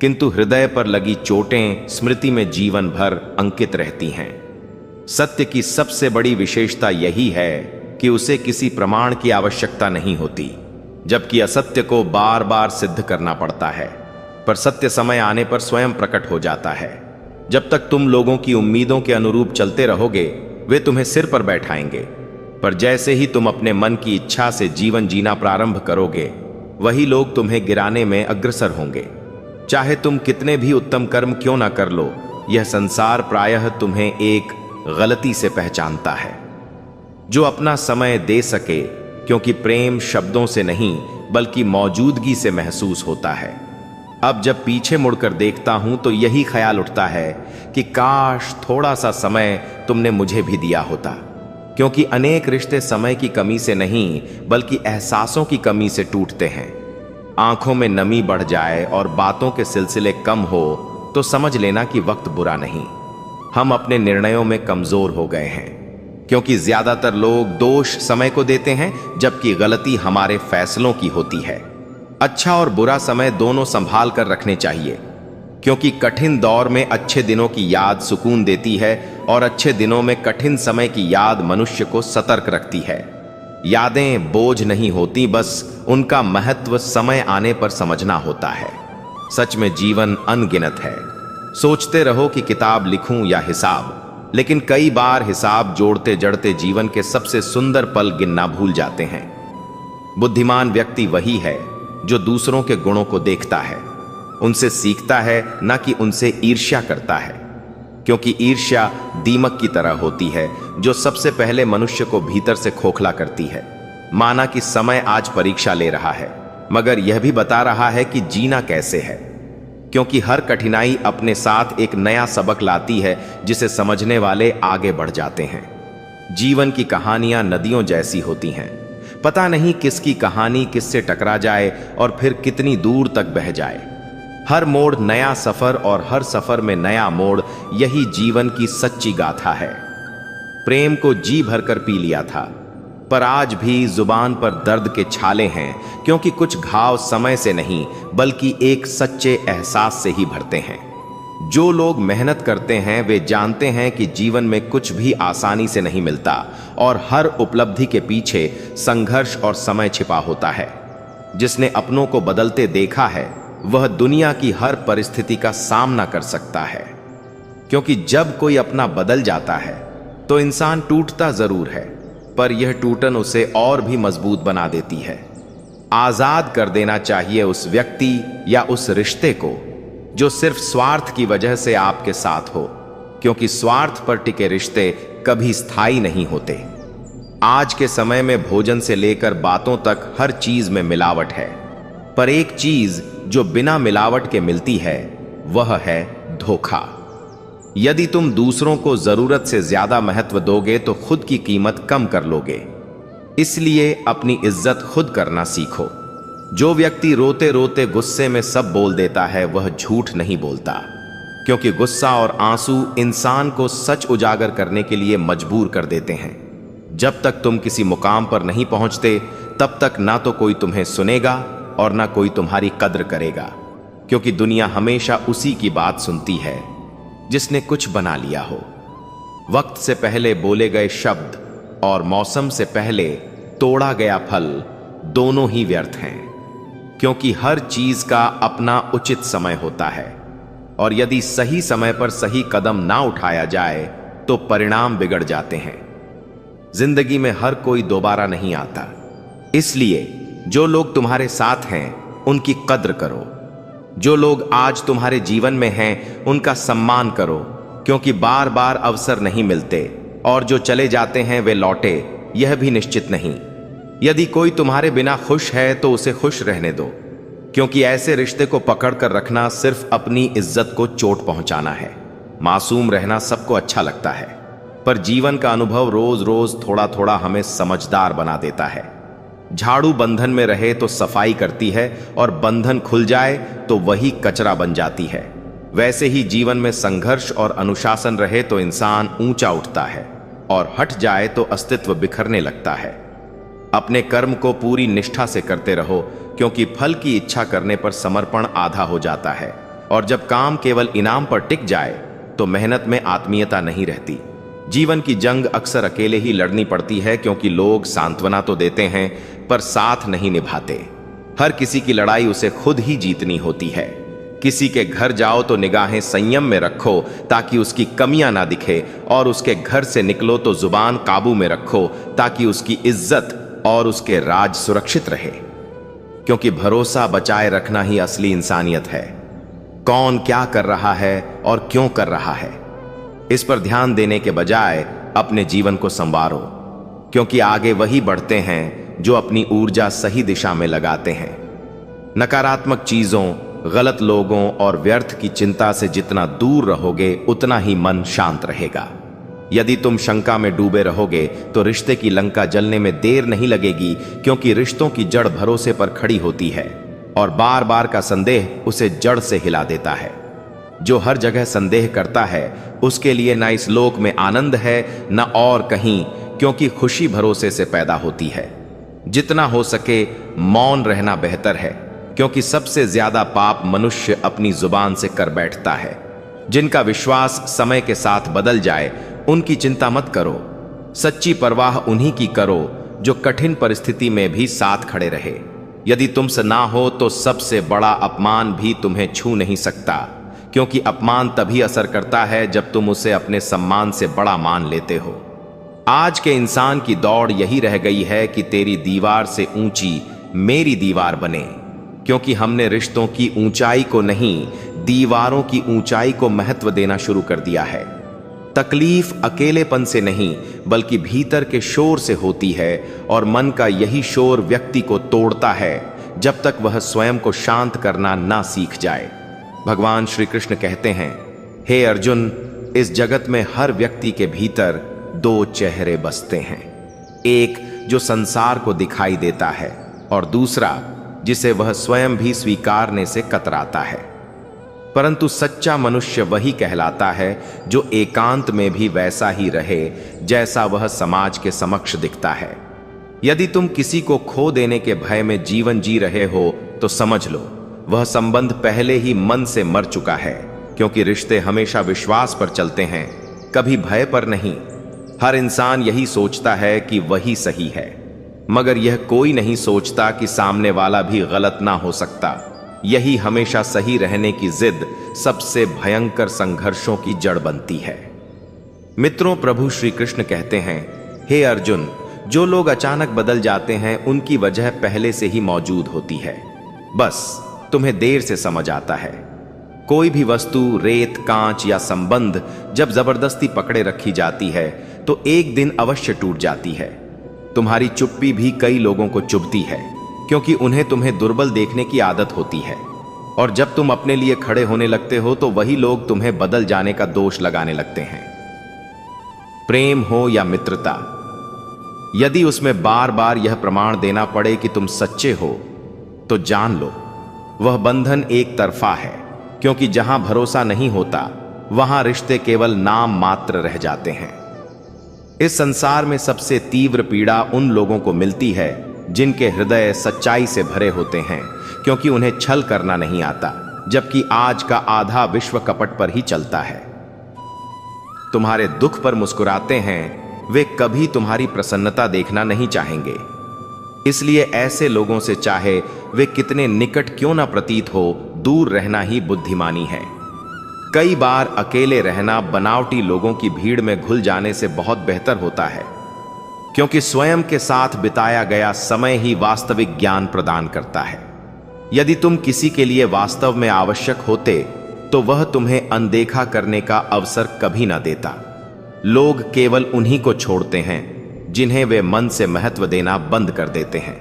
किंतु हृदय पर लगी चोटें स्मृति में जीवन भर अंकित रहती हैं। सत्य की सबसे बड़ी विशेषता यही है कि उसे किसी प्रमाण की आवश्यकता नहीं होती, जबकि असत्य को बार बार सिद्ध करना पड़ता है। पर सत्य समय आने पर स्वयं प्रकट हो जाता है। जब तक तुम लोगों की उम्मीदों के अनुरूप चलते रहोगे, वे तुम्हें सिर पर बैठाएंगे, पर जैसे ही तुम अपने मन की इच्छा से जीवन जीना प्रारंभ करोगे, वही लोग तुम्हें गिराने में अग्रसर होंगे। चाहे तुम कितने भी उत्तम कर्म क्यों ना कर लो, यह संसार प्रायः तुम्हें एक गलती से पहचानता है। जो अपना समय दे सके, क्योंकि प्रेम शब्दों से नहीं बल्कि मौजूदगी से महसूस होता है। अब जब पीछे मुड़कर देखता हूं तो यही ख्याल उठता है कि काश थोड़ा सा समय तुमने मुझे भी दिया होता, क्योंकि अनेक रिश्ते समय की कमी से नहीं बल्कि एहसासों की कमी से टूटते हैं। आंखों में नमी बढ़ जाए और बातों के सिलसिले कम हो तो समझ लेना कि वक्त बुरा नहीं। हम अपने निर्णयों में कमजोर हो गए हैं, क्योंकि ज्यादातर लोग दोष समय को देते हैं, जबकि गलती हमारे फैसलों की होती है। अच्छा और बुरा समय दोनों संभाल कर रखने चाहिए, क्योंकि कठिन दौर में अच्छे दिनों की याद सुकून देती है और अच्छे दिनों में कठिन समय की याद मनुष्य को सतर्क रखती है। यादें बोझ नहीं होती, बस उनका महत्व समय आने पर समझना होता है। सच में जीवन अनगिनत है। सोचते रहो कि किताब लिखूं या हिसाब, लेकिन कई बार हिसाब जोड़ते जड़ते जीवन के सबसे सुंदर पल गिनना भूल जाते हैं। बुद्धिमान व्यक्ति वही है जो दूसरों के गुणों को देखता है, उनसे सीखता है, न कि उनसे ईर्ष्या करता है, क्योंकि ईर्ष्या दीमक की तरह होती है जो सबसे पहले मनुष्य को भीतर से खोखला करती है। माना कि समय आज परीक्षा ले रहा है, मगर यह भी बता रहा है कि जीना कैसे है, क्योंकि हर कठिनाई अपने साथ एक नया सबक लाती है जिसे समझने वाले आगे बढ़ जाते हैं। जीवन की कहानियां नदियों जैसी होती हैं। पता नहीं किसकी कहानी किससे टकरा जाए और फिर कितनी दूर तक बह जाए। हर मोड़ नया सफर और हर सफर में नया मोड़, यही जीवन की सच्ची गाथा है। प्रेम को जी भरकर पी लिया था, पर आज भी जुबान पर दर्द के छाले हैं, क्योंकि कुछ घाव समय से नहीं बल्कि एक सच्चे एहसास से ही भरते हैं। जो लोग मेहनत करते हैं वे जानते हैं कि जीवन में कुछ भी आसानी से नहीं मिलता और हर उपलब्धि के पीछे संघर्ष और समय छिपा होता है। जिसने अपनों को बदलते देखा है वह दुनिया की हर परिस्थिति का सामना कर सकता है, क्योंकि जब कोई अपना बदल जाता है तो इंसान टूटता जरूर है, पर यह टूटन उसे और भी मजबूत बना देती है। आजाद कर देना चाहिए उस व्यक्ति या उस रिश्ते को जो सिर्फ स्वार्थ की वजह से आपके साथ हो, क्योंकि स्वार्थ पर टिके रिश्ते कभी स्थायी नहीं होते। आज के समय में भोजन से लेकर बातों तक हर चीज में मिलावट है, पर एक चीज जो बिना मिलावट के मिलती है वह है धोखा। यदि तुम दूसरों को जरूरत से ज्यादा महत्व दोगे तो खुद की कीमत कम कर लोगे। इसलिए अपनी इज्जत खुद करना सीखो। जो व्यक्ति रोते रोते गुस्से में सब बोल देता है वह झूठ नहीं बोलता, क्योंकि गुस्सा और आंसू इंसान को सच उजागर करने के लिए मजबूर कर देते हैं। जब तक तुम किसी मुकाम पर नहीं पहुंचते तब तक ना तो कोई तुम्हें सुनेगा और ना कोई तुम्हारी कद्र करेगा, क्योंकि दुनिया हमेशा उसी की बात सुनती है जिसने कुछ बना लिया हो। वक्त से पहले बोले गए शब्द और मौसम से पहले तोड़ा गया फल दोनों ही व्यर्थ हैं, क्योंकि हर चीज का अपना उचित समय होता है, और यदि सही समय पर सही कदम ना उठाया जाए तो परिणाम बिगड़ जाते हैं। जिंदगी में हर कोई दोबारा नहीं आता, इसलिए जो लोग तुम्हारे साथ हैं उनकी कद्र करो। जो लोग आज तुम्हारे जीवन में हैं उनका सम्मान करो, क्योंकि बार बार अवसर नहीं मिलते, और जो चले जाते हैं वे लौटे यह भी निश्चित नहीं। यदि कोई तुम्हारे बिना खुश है तो उसे खुश रहने दो, क्योंकि ऐसे रिश्ते को पकड़ कर रखना सिर्फ अपनी इज्जत को चोट पहुंचाना है। मासूम रहना सबको अच्छा लगता है, पर जीवन का अनुभव रोज रोज थोड़ा थोड़ा हमें समझदार बना देता है। झाड़ू बंधन में रहे तो सफाई करती है, और बंधन खुल जाए तो वही कचरा बन जाती है। वैसे ही जीवन में संघर्ष और अनुशासन रहे तो इंसान ऊंचा उठता है, और हट जाए तो अस्तित्व बिखरने लगता है। अपने कर्म को पूरी निष्ठा से करते रहो, क्योंकि फल की इच्छा करने पर समर्पण आधा हो जाता है, और जब काम केवल इनाम पर टिक जाए तो मेहनत में आत्मीयता नहीं रहती। जीवन की जंग अक्सर अकेले ही लड़नी पड़ती है, क्योंकि लोग सांत्वना तो देते हैं पर साथ नहीं निभाते। हर किसी की लड़ाई उसे खुद ही जीतनी होती है। किसी के घर जाओ तो निगाहें संयम में रखो ताकि उसकी कमियां ना दिखे, और उसके घर से निकलो तो जुबान काबू में रखो ताकि उसकी इज्जत और उसके राज सुरक्षित रहे, क्योंकि भरोसा बचाए रखना ही असली इंसानियत है। कौन क्या कर रहा है और क्यों कर रहा है, इस पर ध्यान देने के बजाय अपने जीवन को संवारो, क्योंकि आगे वही बढ़ते हैं जो अपनी ऊर्जा सही दिशा में लगाते हैं। नकारात्मक चीजों, गलत लोगों और व्यर्थ की चिंता से जितना दूर रहोगे उतना ही मन शांत रहेगा। यदि तुम शंका में डूबे रहोगे तो रिश्ते की लंका जलने में देर नहीं लगेगी, क्योंकि रिश्तों की जड़ भरोसे पर खड़ी होती है, और बार बार का संदेह उसे जड़ से हिला देता है। जो हर जगह संदेह करता है उसके लिए ना इस लोक में आनंद है न और कहीं, क्योंकि खुशी भरोसे से पैदा होती है। जितना हो सके मौन रहना बेहतर है, क्योंकि सबसे ज्यादा पाप मनुष्य अपनी जुबान से कर बैठता है। जिनका विश्वास समय के साथ बदल जाए उनकी चिंता मत करो। सच्ची परवाह उन्हीं की करो जो कठिन परिस्थिति में भी साथ खड़े रहे। यदि तुमसे ना हो तो सबसे बड़ा अपमान भी तुम्हें छू नहीं सकता, क्योंकि अपमान तभी असर करता है जब तुम उसे अपने सम्मान से बड़ा मान लेते हो। आज के इंसान की दौड़ यही रह गई है कि तेरी दीवार से ऊंची मेरी दीवार बने, क्योंकि हमने रिश्तों की ऊंचाई को नहीं, दीवारों की ऊंचाई को महत्व देना शुरू कर दिया है। तकलीफ अकेलेपन से नहीं बल्कि भीतर के शोर से होती है, और मन का यही शोर व्यक्ति को तोड़ता है जब तक वह स्वयं को शांत करना ना सीख जाए। भगवान श्री कृष्ण कहते हैं, हे अर्जुन, इस जगत में हर व्यक्ति के भीतर दो चेहरे बसते हैं, एक जो संसार को दिखाई देता है और दूसरा जिसे वह स्वयं भी स्वीकारने से कतराता है। परंतु सच्चा मनुष्य वही कहलाता है जो एकांत में भी वैसा ही रहे जैसा वह समाज के समक्ष दिखता है। यदि तुम किसी को खो देने के भय में जीवन जी रहे हो तो समझ लो वह संबंध पहले ही मन से मर चुका है, क्योंकि रिश्ते हमेशा विश्वास पर चलते हैं, कभी भय पर नहीं। हर इंसान यही सोचता है कि वही सही है, मगर यह कोई नहीं सोचता कि सामने वाला भी गलत ना हो सकता। यही हमेशा सही रहने की जिद सबसे भयंकर संघर्षों की जड़ बनती है। मित्रों, प्रभु श्री कृष्ण कहते हैं, हे अर्जुन, जो लोग अचानक बदल जाते हैं उनकी वजह पहले से ही मौजूद होती है, बस तुम्हें देर से समझ आता है। कोई भी वस्तु, रेत, कांच या संबंध जब जबरदस्ती पकड़े रखी जाती है तो एक दिन अवश्य टूट जाती है। तुम्हारी चुप्पी भी कई लोगों को चुभती है, क्योंकि उन्हें तुम्हें दुर्बल देखने की आदत होती है। और जब तुम अपने लिए खड़े होने लगते हो तो वही लोग तुम्हें बदल जाने का दोष लगाने लगते हैं। प्रेम हो या मित्रता, यदि उसमें बार बार यह प्रमाण देना पड़े कि तुम सच्चे हो, तो जान लो वह बंधन एक तरफा है, क्योंकि जहां भरोसा नहीं होता वहां रिश्ते केवल नाम मात्र रह जाते हैं। इस संसार में सबसे तीव्र पीड़ा उन लोगों को मिलती है जिनके हृदय सच्चाई से भरे होते हैं, क्योंकि उन्हें छल करना नहीं आता, जबकि आज का आधा विश्व कपट पर ही चलता है। तुम्हारे दुख पर मुस्कुराते हैं, वे कभी तुम्हारी प्रसन्नता देखना नहीं चाहेंगे। इसलिए ऐसे लोगों से चाहे वे कितने निकट क्यों ना प्रतीत हो, दूर रहना ही बुद्धिमानी है। कई बार अकेले रहना बनावटी लोगों की भीड़ में घुल जाने से बहुत बेहतर होता है, क्योंकि स्वयं के साथ बिताया गया समय ही वास्तविक ज्ञान प्रदान करता है। यदि तुम किसी के लिए वास्तव में आवश्यक होते तो वह तुम्हें अनदेखा करने का अवसर कभी ना देता। लोग केवल उन्हीं को छोड़ते हैं जिन्हें वे मन से महत्व देना बंद कर देते हैं।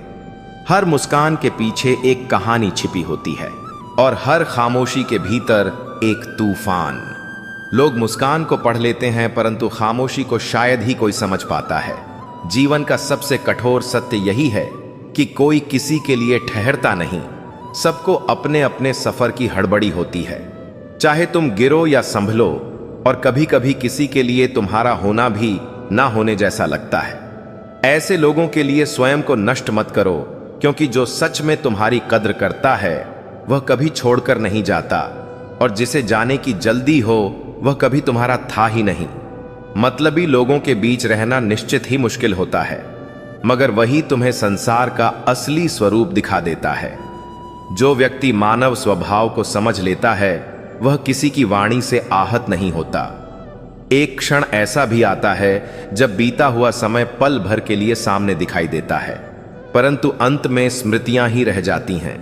हर मुस्कान के पीछे एक कहानी छिपी होती है और हर खामोशी के भीतर एक तूफान। लोग मुस्कान को पढ़ लेते हैं, परंतु खामोशी को शायद ही कोई समझ पाता है। जीवन का सबसे कठोर सत्य यही है कि कोई किसी के लिए ठहरता नहीं, सबको अपने अपने सफर की हड़बड़ी होती है। चाहे तुम गिरो या संभलो, और कभी कभी किसी के लिए तुम्हारा होना भी ना होने जैसा लगता है। ऐसे लोगों के लिए स्वयं को नष्ट मत करो, क्योंकि जो सच में तुम्हारी कद्र करता है वह कभी छोड़कर नहीं जाता, और जिसे जाने की जल्दी हो वह कभी तुम्हारा था ही नहीं। मतलबी लोगों के बीच रहना निश्चित ही मुश्किल होता है, मगर वही तुम्हें संसार का असली स्वरूप दिखा देता है। जो व्यक्ति मानव स्वभाव को समझ लेता है वह किसी की वाणी से आहत नहीं होता। एक क्षण ऐसा भी आता है जब बीता हुआ समय पल भर के लिए सामने दिखाई देता है, परंतु अंत में स्मृतियां ही रह जाती हैं,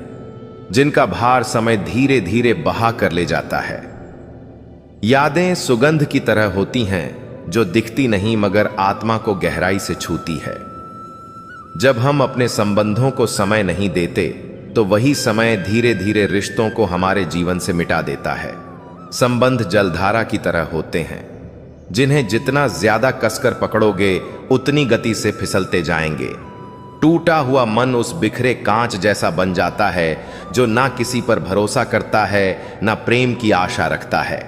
जिनका भार समय धीरे धीरे बहा कर ले जाता है। यादें सुगंध की तरह होती हैं जो दिखती नहीं मगर आत्मा को गहराई से छूती है। जब हम अपने संबंधों को समय नहीं देते तो वही समय धीरे धीरे रिश्तों को हमारे जीवन से मिटा देता है। संबंध जलधारा की तरह होते हैं, जिन्हें जितना ज्यादा कसकर पकड़ोगे उतनी गति से फिसलते जाएंगे। टूटा हुआ मन उस बिखरे कांच जैसा बन जाता है जो ना किसी पर भरोसा करता है, ना प्रेम की आशा रखता है।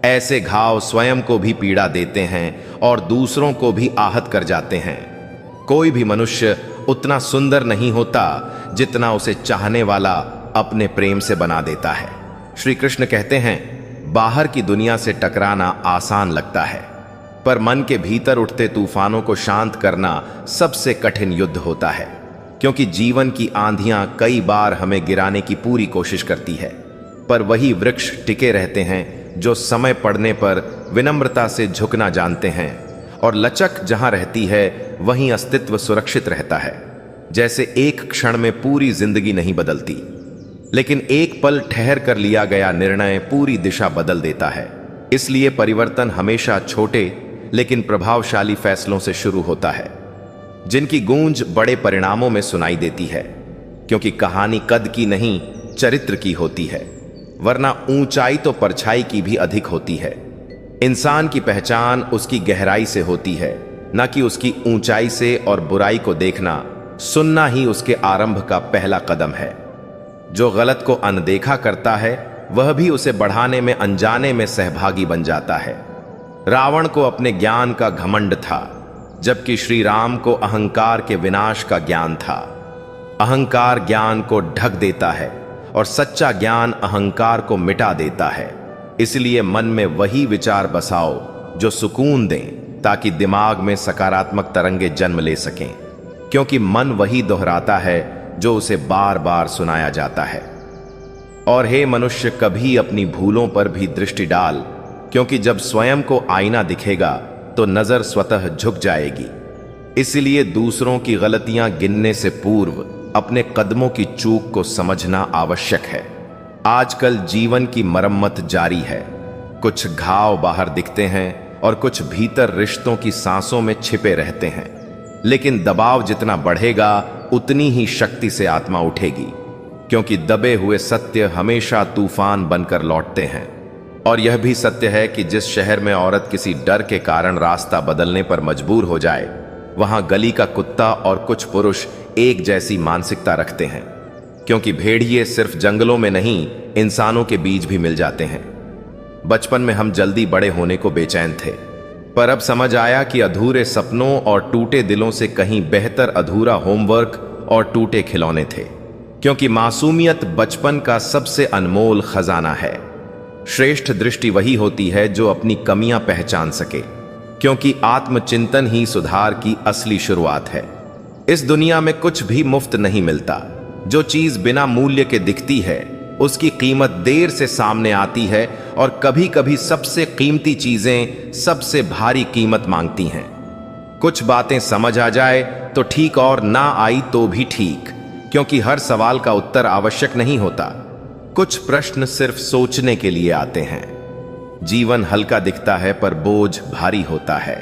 ऐसे घाव स्वयं को भी पीड़ा देते हैं और दूसरों को भी आहत कर जाते हैं। कोई भी मनुष्य उतना सुंदर नहीं होता जितना उसे चाहने वाला अपने प्रेम से बना देता है। श्री कृष्ण कहते हैं, बाहर की दुनिया से टकराना आसान लगता है, पर मन के भीतर उठते तूफानों को शांत करना सबसे कठिन युद्ध होता है, क्योंकि जीवन की आंधियां कई बार हमें गिराने की पूरी कोशिश करती है, पर वही वृक्ष टिके रहते हैं जो समय पड़ने पर विनम्रता से झुकना जानते हैं, और लचक जहां रहती है वहीं अस्तित्व सुरक्षित रहता है। जैसे एक क्षण में पूरी जिंदगी नहीं बदलती, लेकिन एक पल ठहर कर लिया गया निर्णय पूरी दिशा बदल देता है। इसलिए परिवर्तन हमेशा छोटे लेकिन प्रभावशाली फैसलों से शुरू होता है, जिनकी गूंज बड़े परिणामों में सुनाई देती है, क्योंकि कहानी कद की नहीं चरित्र की होती है, वरना ऊंचाई तो परछाई की भी अधिक होती है। इंसान की पहचान उसकी गहराई से होती है, न कि उसकी ऊंचाई से, और बुराई को देखना सुनना ही उसके आरंभ का पहला कदम है। जो गलत को अनदेखा करता है वह भी उसे बढ़ाने में अनजाने में सहभागी बन जाता है। रावण को अपने ज्ञान का घमंड था, जबकि श्री राम को अहंकार के विनाश का ज्ञान था। अहंकार ज्ञान को ढक देता है और सच्चा ज्ञान अहंकार को मिटा देता है। इसलिए मन में वही विचार बसाओ जो सुकून दें, ताकि दिमाग में सकारात्मक तरंगे जन्म ले सकें, क्योंकि मन वही दोहराता है जो उसे बार बार सुनाया जाता है। और हे मनुष्य, कभी अपनी भूलों पर भी दृष्टि डाल, क्योंकि जब स्वयं को आईना दिखेगा तो नजर स्वतः झुक जाएगी। इसलिए दूसरों की गलतियां गिनने से पूर्व अपने कदमों की चूक को समझना आवश्यक है। आजकल जीवन की मरम्मत जारी है। कुछ घाव बाहर दिखते हैं और कुछ भीतर रिश्तों की सांसों में छिपे रहते हैं। लेकिन दबाव जितना बढ़ेगा उतनी ही शक्ति से आत्मा उठेगी, क्योंकि दबे हुए सत्य हमेशा तूफान बनकर लौटते हैं। और यह भी सत्य है कि जिस शहर में औरत किसी डर के कारण रास्ता बदलने पर मजबूर हो जाए, वहां गली का कुत्ता और कुछ पुरुष एक जैसी मानसिकता रखते हैं, क्योंकि भेड़िए सिर्फ जंगलों में नहीं, इंसानों के बीच भी मिल जाते हैं। बचपन में हम जल्दी बड़े होने को बेचैन थे, पर अब समझ आया कि अधूरे सपनों और टूटे दिलों से कहीं बेहतर अधूरा होमवर्क और टूटे खिलौने थे, क्योंकि मासूमियत बचपन का सबसे अनमोल खजाना है। श्रेष्ठ दृष्टि वही होती है जो अपनी कमियां पहचान सके, क्योंकि आत्मचिंतन ही सुधार की असली शुरुआत है। इस दुनिया में कुछ भी मुफ्त नहीं मिलता। जो चीज बिना मूल्य के दिखती है, उसकी कीमत देर से सामने आती है, और कभी कभी सबसे कीमती चीजें सबसे भारी कीमत मांगती हैं। कुछ बातें समझ आ जाए तो ठीक, और ना आई तो भी ठीक, क्योंकि हर सवाल का उत्तर आवश्यक नहीं होता। कुछ प्रश्न सिर्फ सोचने के लिए आते हैं। जीवन हल्का दिखता है पर बोझ भारी होता है,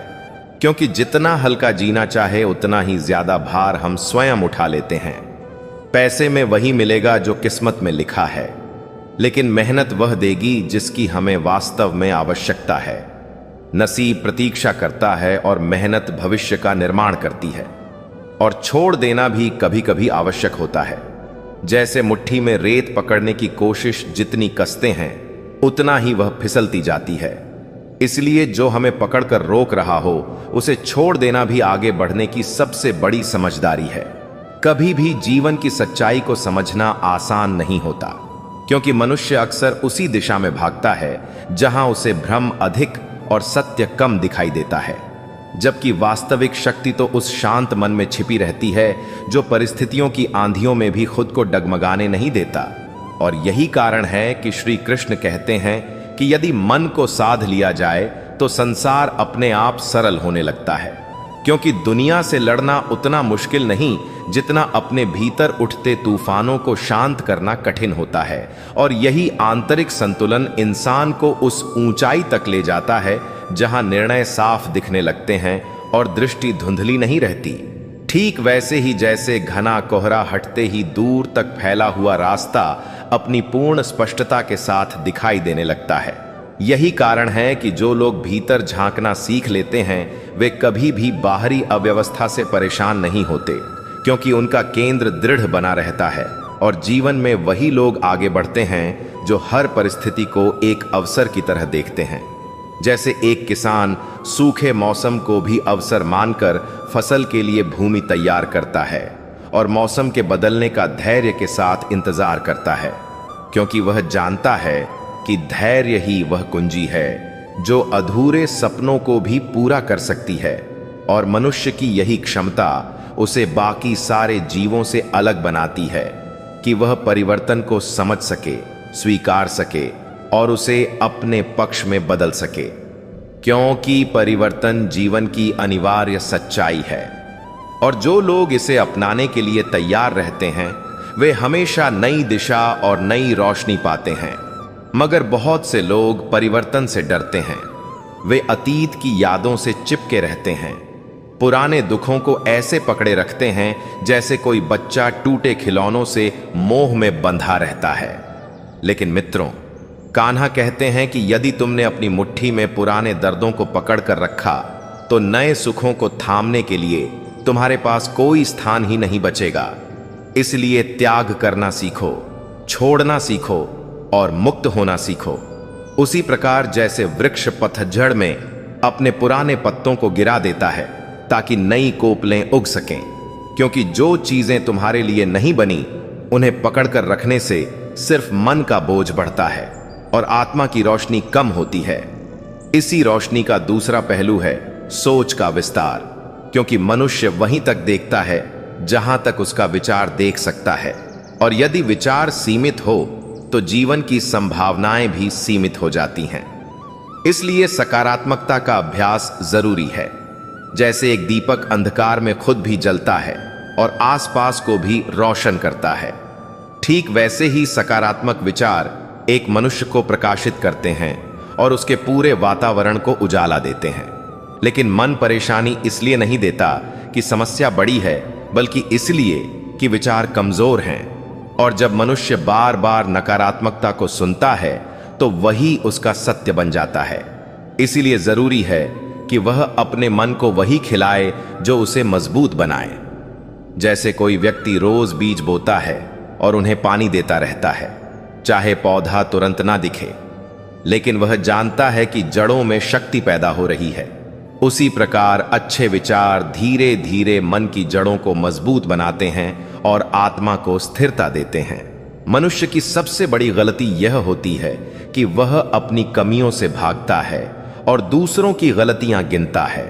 क्योंकि जितना हल्का जीना चाहे उतना ही ज्यादा भार हम स्वयं उठा लेते हैं। पैसे में वही मिलेगा जो किस्मत में लिखा है, लेकिन मेहनत वह देगी जिसकी हमें वास्तव में आवश्यकता है। नसीब प्रतीक्षा करता है और मेहनत भविष्य का निर्माण करती है। और छोड़ देना भी कभी कभी आवश्यक होता है। जैसे मुट्ठी में रेत पकड़ने की कोशिश जितनी कसते हैं, उतना ही वह फिसलती जाती है। इसलिए जो हमें पकड़कर रोक रहा हो, उसे छोड़ देना भी आगे बढ़ने की सबसे बड़ी समझदारी है। कभी भी जीवन की सच्चाई को समझना आसान नहीं होता, क्योंकि मनुष्य अक्सर उसी दिशा में भागता है जहां उसे भ्रम अधिक और सत्य कम दिखाई देता है, जबकि वास्तविक शक्ति तो उस शांत मन में छिपी रहती है जो परिस्थितियों की आंधियों में भी खुद को डगमगाने नहीं देता। और यही कारण है कि श्री कृष्ण कहते हैं कि यदि मन को साध लिया जाए तो संसार अपने आप सरल होने लगता है, क्योंकि दुनिया से लड़ना उतना मुश्किल नहीं जितना अपने भीतर उठते तूफानों को शांत करना कठिन होता है। और यही आंतरिक संतुलन इंसान को उस ऊंचाई तक ले जाता है जहां निर्णय साफ दिखने लगते हैं और दृष्टि धुंधली नहीं रहती। ठीक वैसे ही जैसे घना कोहरा हटते ही दूर तक फैला हुआ रास्ता अपनी पूर्ण स्पष्टता के साथ दिखाई देने लगता है। यही कारण है कि जो लोग भीतर झांकना सीख लेते हैं, वे कभी भी बाहरी अव्यवस्था से परेशान नहीं होते, क्योंकि उनका केंद्र दृढ़ बना रहता है। और जीवन में वही लोग आगे बढ़ते हैं जो हर परिस्थिति को एक अवसर की तरह देखते हैं। जैसे एक किसान सूखे मौसम को भी अवसर मानकर फसल के लिए भूमि तैयार करता है और मौसम के बदलने का धैर्य के साथ इंतजार करता है, क्योंकि वह जानता है कि धैर्य ही वह कुंजी है जो अधूरे सपनों को भी पूरा कर सकती है। और मनुष्य की यही क्षमता उसे बाकी सारे जीवों से अलग बनाती है कि वह परिवर्तन को समझ सके, स्वीकार सके और उसे अपने पक्ष में बदल सके, क्योंकि परिवर्तन जीवन की अनिवार्य सच्चाई है। और जो लोग इसे अपनाने के लिए तैयार रहते हैं, वे हमेशा नई दिशा और नई रोशनी पाते हैं। मगर बहुत से लोग परिवर्तन से डरते हैं। वे अतीत की यादों से चिपके रहते हैं, पुराने दुखों को ऐसे पकड़े रखते हैं जैसे कोई बच्चा टूटे खिलौनों से मोह में बंधा रहता है। लेकिन मित्रों, कान्हा कहते हैं कि यदि तुमने अपनी मुट्ठी में पुराने दर्दों को पकड़कर रखा, तो नए सुखों को थामने के लिए तुम्हारे पास कोई स्थान ही नहीं बचेगा। इसलिए त्याग करना सीखो, छोड़ना सीखो और मुक्त होना सीखो। उसी प्रकार जैसे वृक्ष पतझड़ में अपने पुराने पत्तों को गिरा देता है ताकि नई कोपलें उग सकें, क्योंकि जो चीजें तुम्हारे लिए नहीं बनी, उन्हें पकड़कर रखने से सिर्फ मन का बोझ बढ़ता है और आत्मा की रोशनी कम होती है। इसी रोशनी का दूसरा पहलू है सोच का विस्तार, क्योंकि मनुष्य वहीं तक देखता है जहां तक उसका विचार देख सकता है, और यदि विचार सीमित हो तो जीवन की संभावनाएं भी सीमित हो जाती हैं। इसलिए सकारात्मकता का अभ्यास जरूरी है। जैसे एक दीपक अंधकार में खुद भी जलता है और आसपास को भी रोशन करता है, ठीक वैसे ही सकारात्मक विचार एक मनुष्य को प्रकाशित करते हैं और उसके पूरे वातावरण को उजाला देते हैं। लेकिन मन परेशानी इसलिए नहीं देता कि समस्या बड़ी है, बल्कि इसलिए कि विचार कमजोर हैं। और जब मनुष्य बार बार नकारात्मकता को सुनता है तो वही उसका सत्य बन जाता है। इसीलिए जरूरी है कि वह अपने मन को वही खिलाए जो उसे मजबूत बनाए। जैसे कोई व्यक्ति रोज बीज बोता है और उन्हें पानी देता रहता है, चाहे पौधा तुरंत ना दिखे, लेकिन वह जानता है कि जड़ों में शक्ति पैदा हो रही है। उसी प्रकार अच्छे विचार धीरे धीरे मन की जड़ों को मजबूत बनाते हैं और आत्मा को स्थिरता देते हैं। मनुष्य की सबसे बड़ी गलती यह होती है कि वह अपनी कमियों से भागता है और दूसरों की गलतियां गिनता है,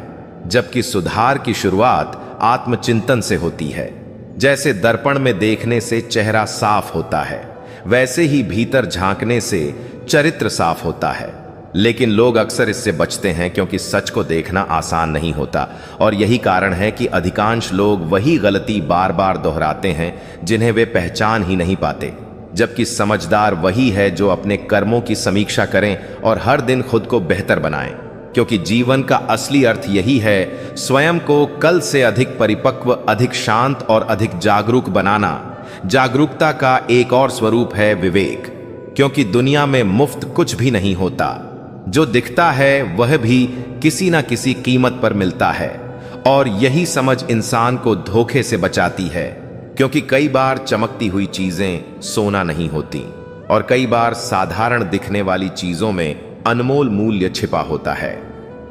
जबकि सुधार की शुरुआत आत्मचिंतन से होती है। जैसे दर्पण में देखने से चेहरा साफ होता है, वैसे ही भीतर झांकने से चरित्र साफ होता है। लेकिन लोग अक्सर इससे बचते हैं क्योंकि सच को देखना आसान नहीं होता, और यही कारण है कि अधिकांश लोग वही गलती बार बार दोहराते हैं जिन्हें वे पहचान ही नहीं पाते। जबकि समझदार वही है जो अपने कर्मों की समीक्षा करें और हर दिन खुद को बेहतर बनाएं, क्योंकि जीवन का असली अर्थ यही है, स्वयं को कल से अधिक परिपक्व, अधिक शांत और अधिक जागरूक बनाना। जागरूकता का एक और स्वरूप है विवेक, क्योंकि दुनिया में मुफ्त कुछ भी नहीं होता। जो दिखता है वह भी किसी ना किसी कीमत पर मिलता है, और यही समझ इंसान को धोखे से बचाती है, क्योंकि कई बार चमकती हुई चीजें सोना नहीं होती और कई बार साधारण दिखने वाली चीजों में अनमोल मूल्य छिपा होता है।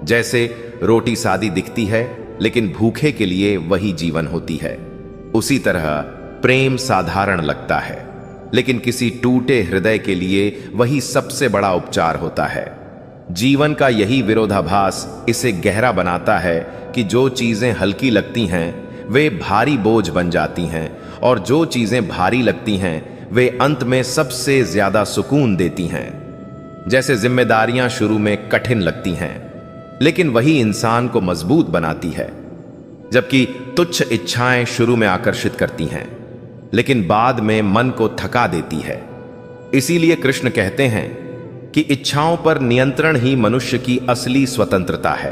जैसे रोटी सादी दिखती है लेकिन भूखे के लिए वही जीवन होती है, उसी तरह प्रेम साधारण लगता है लेकिन किसी टूटे हृदय के लिए वही सबसे बड़ा उपचार होता है। जीवन का यही विरोधाभास इसे गहरा बनाता है कि जो चीजें हल्की लगती हैं वे भारी बोझ बन जाती हैं, और जो चीजें भारी लगती हैं वे अंत में सबसे ज्यादा सुकून देती हैं। जैसे जिम्मेदारियां शुरू में कठिन लगती हैं लेकिन वही इंसान को मजबूत बनाती है, जबकि तुच्छ इच्छाएं शुरू में आकर्षित करती हैं लेकिन बाद में मन को थका देती है। इसीलिए कृष्ण कहते हैं कि इच्छाओं पर नियंत्रण ही मनुष्य की असली स्वतंत्रता है,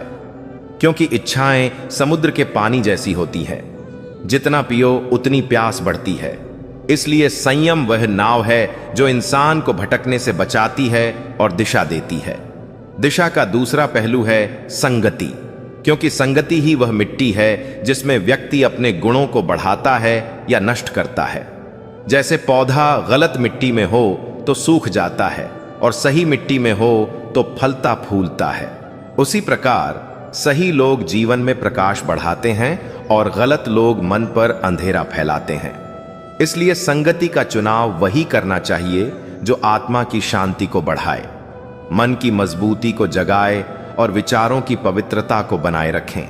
क्योंकि इच्छाएं समुद्र के पानी जैसी होती है, जितना पियो उतनी प्यास बढ़ती है। इसलिए संयम वह नाव है जो इंसान को भटकने से बचाती है और दिशा देती है। दिशा का दूसरा पहलू है संगति, क्योंकि संगति ही वह मिट्टी है जिसमें व्यक्ति अपने गुणों को बढ़ाता है या नष्ट करता है। जैसे पौधा गलत मिट्टी में हो तो सूख जाता है और सही मिट्टी में हो तो फलता फूलता है, उसी प्रकार सही लोग जीवन में प्रकाश बढ़ाते हैं और गलत लोग मन पर अंधेरा फैलाते हैं। इसलिए संगति का चुनाव वही करना चाहिए जो आत्मा की शांति को बढ़ाए, मन की मजबूती को जगाए और विचारों की पवित्रता को बनाए रखें।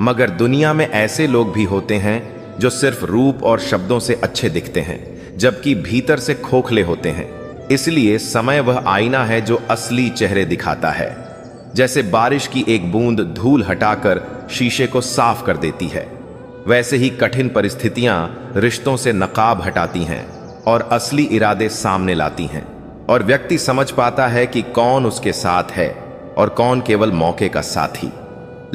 मगर दुनिया में ऐसे लोग भी होते हैं जो सिर्फ रूप और शब्दों से अच्छे दिखते हैं, जबकि भीतर से खोखले होते हैं। इसलिए समय वह आईना है जो असली चेहरे दिखाता है। जैसे बारिश की एक बूंद धूल हटाकर शीशे को साफ कर देती है, वैसे ही कठिन परिस्थितियां रिश्तों से नकाब हटाती हैं और असली इरादे सामने लाती हैं, और व्यक्ति समझ पाता है कि कौन उसके साथ है और कौन केवल मौके का साथी।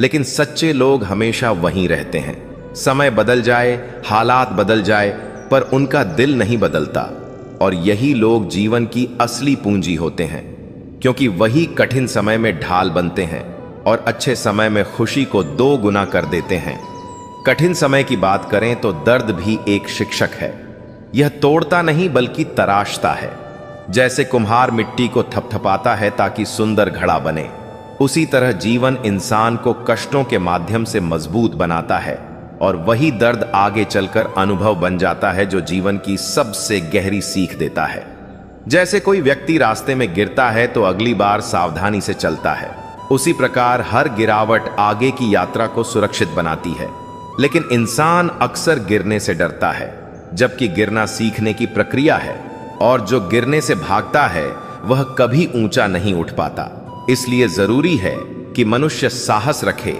लेकिन सच्चे लोग हमेशा वहीं रहते हैं। समय बदल जाए, हालात बदल जाए, पर उनका दिल नहीं बदलता, और यही लोग जीवन की असली पूंजी होते हैं, क्योंकि वही कठिन समय में ढाल बनते हैं और अच्छे समय में खुशी को 2 गुना कर देते हैं। कठिन समय की बात करें तो दर्द भी एक शिक्षक है। यह तोड़ता नहीं बल्कि तराशता है। जैसे कुम्हार मिट्टी को थपथपाता है ताकि सुंदर घड़ा बने, उसी तरह जीवन इंसान को कष्टों के माध्यम से मजबूत बनाता है, और वही दर्द आगे चलकर अनुभव बन जाता है जो जीवन की सबसे गहरी सीख देता है। जैसे कोई व्यक्ति रास्ते में गिरता है तो अगली बार सावधानी से चलता है, उसी प्रकार हर गिरावट आगे की यात्रा को सुरक्षित बनाती है। लेकिन इंसान अक्सर गिरने से डरता है, जबकि गिरना सीखने की प्रक्रिया है, और जो गिरने से भागता है वह कभी ऊंचा नहीं उठ पाता। इसलिए जरूरी है कि मनुष्य साहस रखे,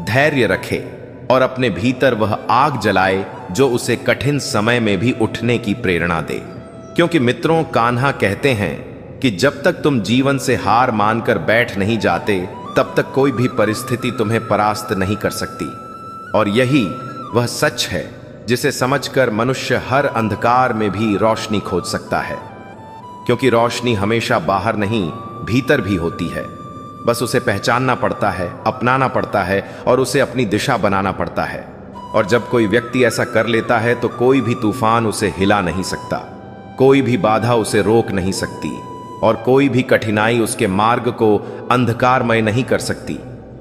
धैर्य रखे और अपने भीतर वह आग जलाए जो उसे कठिन समय में भी उठने की प्रेरणा दे। क्योंकि मित्रों, कान्हा कहते हैं कि जब तक तुम जीवन से हार मानकर बैठ नहीं जाते, तब तक कोई भी परिस्थिति तुम्हें परास्त नहीं कर सकती। और यही वह सच है जिसे समझकर मनुष्य हर अंधकार में भी रोशनी खोज सकता है, क्योंकि रोशनी हमेशा बाहर नहीं भीतर भी होती है। बस उसे पहचानना पड़ता है, अपनाना पड़ता है और उसे अपनी दिशा बनाना पड़ता है। और जब कोई व्यक्ति ऐसा कर लेता है तो कोई भी तूफान उसे हिला नहीं सकता, कोई भी बाधा उसे रोक नहीं सकती और कोई भी कठिनाई उसके मार्ग को अंधकारमय नहीं कर सकती,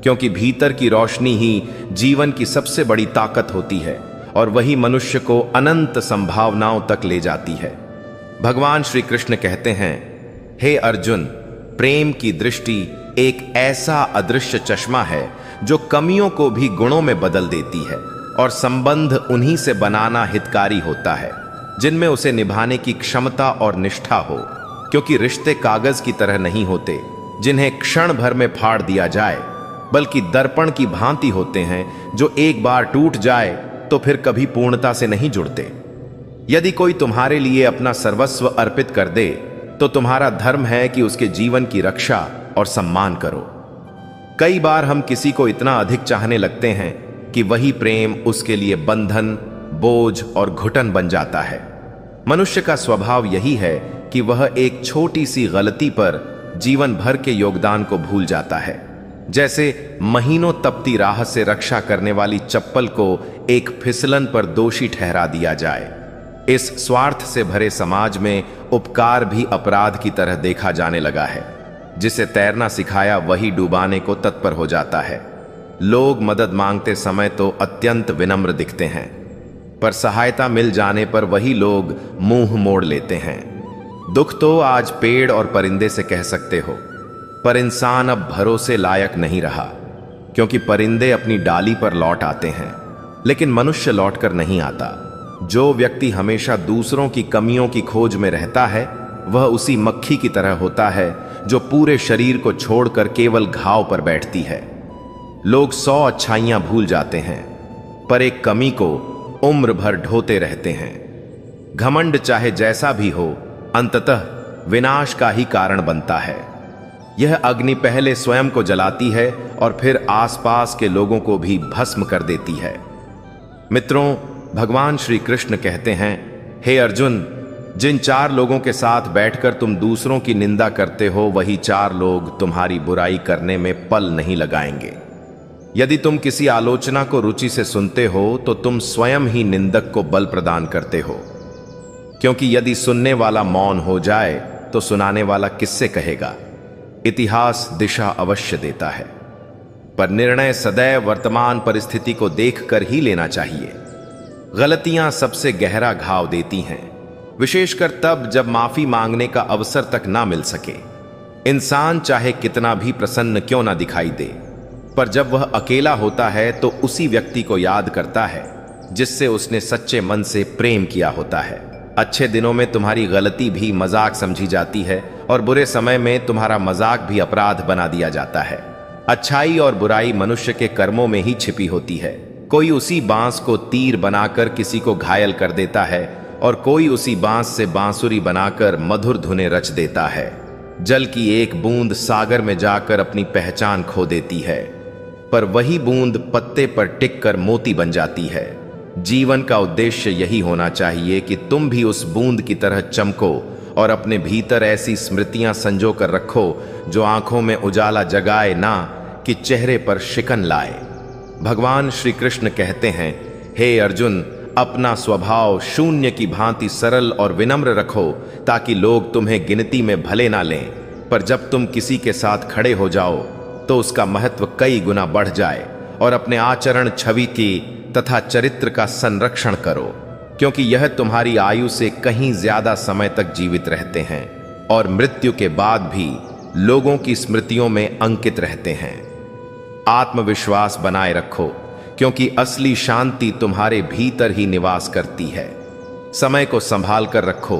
क्योंकि भीतर की रोशनी ही जीवन की सबसे बड़ी ताकत होती है और वही मनुष्य को अनंत संभावनाओं तक ले जाती है। भगवान श्री कृष्ण कहते हैं, हे अर्जुन, प्रेम की दृष्टि एक ऐसा अदृश्य चश्मा है जो कमियों को भी गुणों में बदल देती है और संबंध उन्हीं से बनाना हितकारी होता है जिनमें उसे निभाने की क्षमता और निष्ठा हो, क्योंकि रिश्ते कागज की तरह नहीं होते जिन्हें क्षण भर में फाड़ दिया जाए, बल्कि दर्पण की भांति होते हैं जो एक बार टूट जाए तो फिर कभी पूर्णता से नहीं जुड़ते। यदि कोई तुम्हारे लिए अपना सर्वस्व अर्पित कर दे तो तुम्हारा धर्म है कि उसके जीवन की रक्षा और सम्मान करो। कई बार हम किसी को इतना अधिक चाहने लगते हैं कि वही प्रेम उसके लिए बंधन, बोझ और घुटन बन जाता है। मनुष्य का स्वभाव यही है कि वह एक छोटी सी गलती पर जीवन भर के योगदान को भूल जाता है, जैसे महीनों तपती राह से रक्षा करने वाली चप्पल को एक फिसलन पर दोषी ठहरा दिया जाए। इस स्वार्थ से भरे समाज में उपकार भी अपराध की तरह देखा जाने लगा है। जिसे तैरना सिखाया वही डुबाने को तत्पर हो जाता है। लोग मदद मांगते समय तो अत्यंत विनम्र दिखते हैं, पर सहायता मिल जाने पर वही लोग मुंह मोड़ लेते हैं। दुख तो आज पेड़ और परिंदे से कह सकते हो, पर इंसान अब भरोसे लायक नहीं रहा, क्योंकि परिंदे अपनी डाली पर लौट आते हैं लेकिन मनुष्य लौटकर नहीं आता। जो व्यक्ति हमेशा दूसरों की कमियों की खोज में रहता है वह उसी मक्खी की तरह होता है जो पूरे शरीर को छोड़कर केवल घाव पर बैठती है। लोग 100 अच्छाइयां भूल जाते हैं, पर एक कमी को उम्र भर ढोते रहते हैं। घमंड चाहे जैसा भी हो, अंततः विनाश का ही कारण बनता है। यह अग्नि पहले स्वयं को जलाती है और फिर आसपास के लोगों को भी भस्म कर देती है। मित्रों, भगवान श्री कृष्ण कहते हैं, हे अर्जुन, जिन 4 लोगों के साथ बैठकर तुम दूसरों की निंदा करते हो, वही 4 लोग तुम्हारी बुराई करने में पल नहीं लगाएंगे। यदि तुम किसी आलोचना को रुचि से सुनते हो तो तुम स्वयं ही निंदक को बल प्रदान करते हो, क्योंकि यदि सुनने वाला मौन हो जाए तो सुनाने वाला किससे कहेगा। इतिहास दिशा अवश्य देता है, पर निर्णय सदैव वर्तमान परिस्थिति को देखकर ही लेना चाहिए। गलतियां सबसे गहरा घाव देती हैं, विशेषकर तब जब माफी मांगने का अवसर तक ना मिल सके। इंसान चाहे कितना भी प्रसन्न क्यों ना दिखाई दे, पर जब वह अकेला होता है तो उसी व्यक्ति को याद करता है जिससे उसने सच्चे मन से प्रेम किया होता है। अच्छे दिनों में तुम्हारी गलती भी मजाक समझी जाती है और बुरे समय में तुम्हारा मजाक भी अपराध बना दिया जाता है। अच्छाई और बुराई मनुष्य के कर्मों में ही छिपी होती है। कोई उसी बांस को तीर बनाकर किसी को घायल कर देता है और कोई उसी बांस से बांसुरी बनाकर मधुर धुनें रच देता है। जल की एक बूंद सागर में जाकर अपनी पहचान खो देती है, पर वही बूंद पत्ते पर टिककर मोती बन जाती है। जीवन का उद्देश्य यही होना चाहिए कि तुम भी उस बूंद की तरह चमको और अपने भीतर ऐसी स्मृतियां संजो कर रखो जो आंखों में उजाला जगाए ना कि चेहरे पर शिकन लाए। भगवान श्री कृष्ण कहते हैं, हे अर्जुन, अपना स्वभाव शून्य की भांति सरल और विनम्र रखो ताकि लोग तुम्हें गिनती में भले ना लें, पर जब तुम किसी के साथ खड़े हो जाओ तो उसका महत्व कई गुना बढ़ जाए। और अपने आचरण, छवि की तथा चरित्र का संरक्षण करो, क्योंकि यह तुम्हारी आयु से कहीं ज्यादा समय तक जीवित रहते हैं और मृत्यु के बाद भी लोगों की स्मृतियों में अंकित रहते हैं। आत्मविश्वास बनाए रखो, क्योंकि असली शांति तुम्हारे भीतर ही निवास करती है। समय को संभाल कर रखो,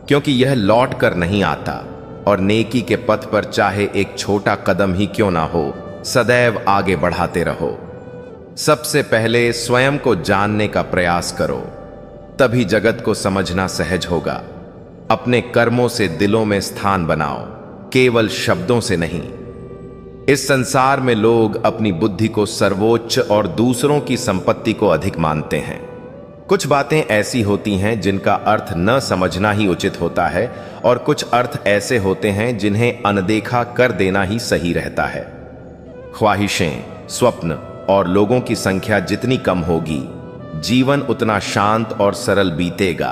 क्योंकि यह लौट कर नहीं आता, और नेकी के पथ पर चाहे एक छोटा कदम ही क्यों ना हो, सदैव आगे बढ़ाते रहो। सबसे पहले स्वयं को जानने का प्रयास करो, तभी जगत को समझना सहज होगा। अपने कर्मों से दिलों में स्थान बनाओ, केवल शब्दों से नहीं। इस संसार में लोग अपनी बुद्धि को सर्वोच्च और दूसरों की संपत्ति को अधिक मानते हैं। कुछ बातें ऐसी होती हैं जिनका अर्थ न समझना ही उचित होता है, और कुछ अर्थ ऐसे होते हैं जिन्हें अनदेखा कर देना ही सही रहता है। ख्वाहिशें, स्वप्न और लोगों की संख्या जितनी कम होगी, जीवन उतना शांत और सरल बीतेगा,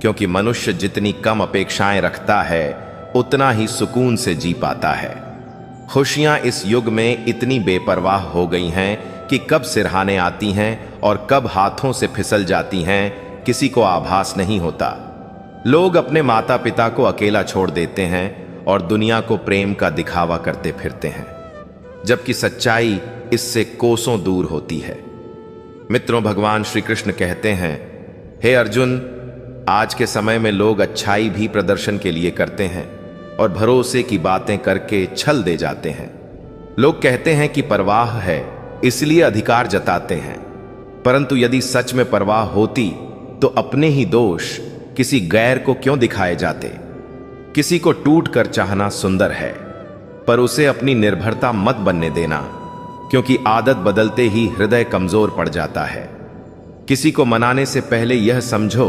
क्योंकि मनुष्य जितनी कम अपेक्षाएं रखता है उतना ही सुकून से जी पाता है। खुशियां इस युग में इतनी बेपरवाह हो गई हैं कि कब सिरहाने आती हैं और कब हाथों से फिसल जाती हैं, किसी को आभास नहीं होता। लोग अपने माता पिता को अकेला छोड़ देते हैं और दुनिया को प्रेम का दिखावा करते फिरते हैं, जबकि सच्चाई इससे कोसों दूर होती है। मित्रों, भगवान श्री कृष्ण कहते हैं, हे अर्जुन, आज के समय में लोग अच्छाई भी प्रदर्शन के लिए करते हैं और भरोसे की बातें करके छल दे जाते हैं। लोग कहते हैं कि परवाह है, इसलिए अधिकार जताते हैं, परंतु यदि सच में परवाह होती तो अपने ही दोष किसी गैर को क्यों दिखाए जाते। किसी को टूट कर चाहना सुंदर है, पर उसे अपनी निर्भरता मत बनने देना, क्योंकि आदत बदलते ही हृदय कमजोर पड़ जाता है। किसी को मनाने से पहले यह समझो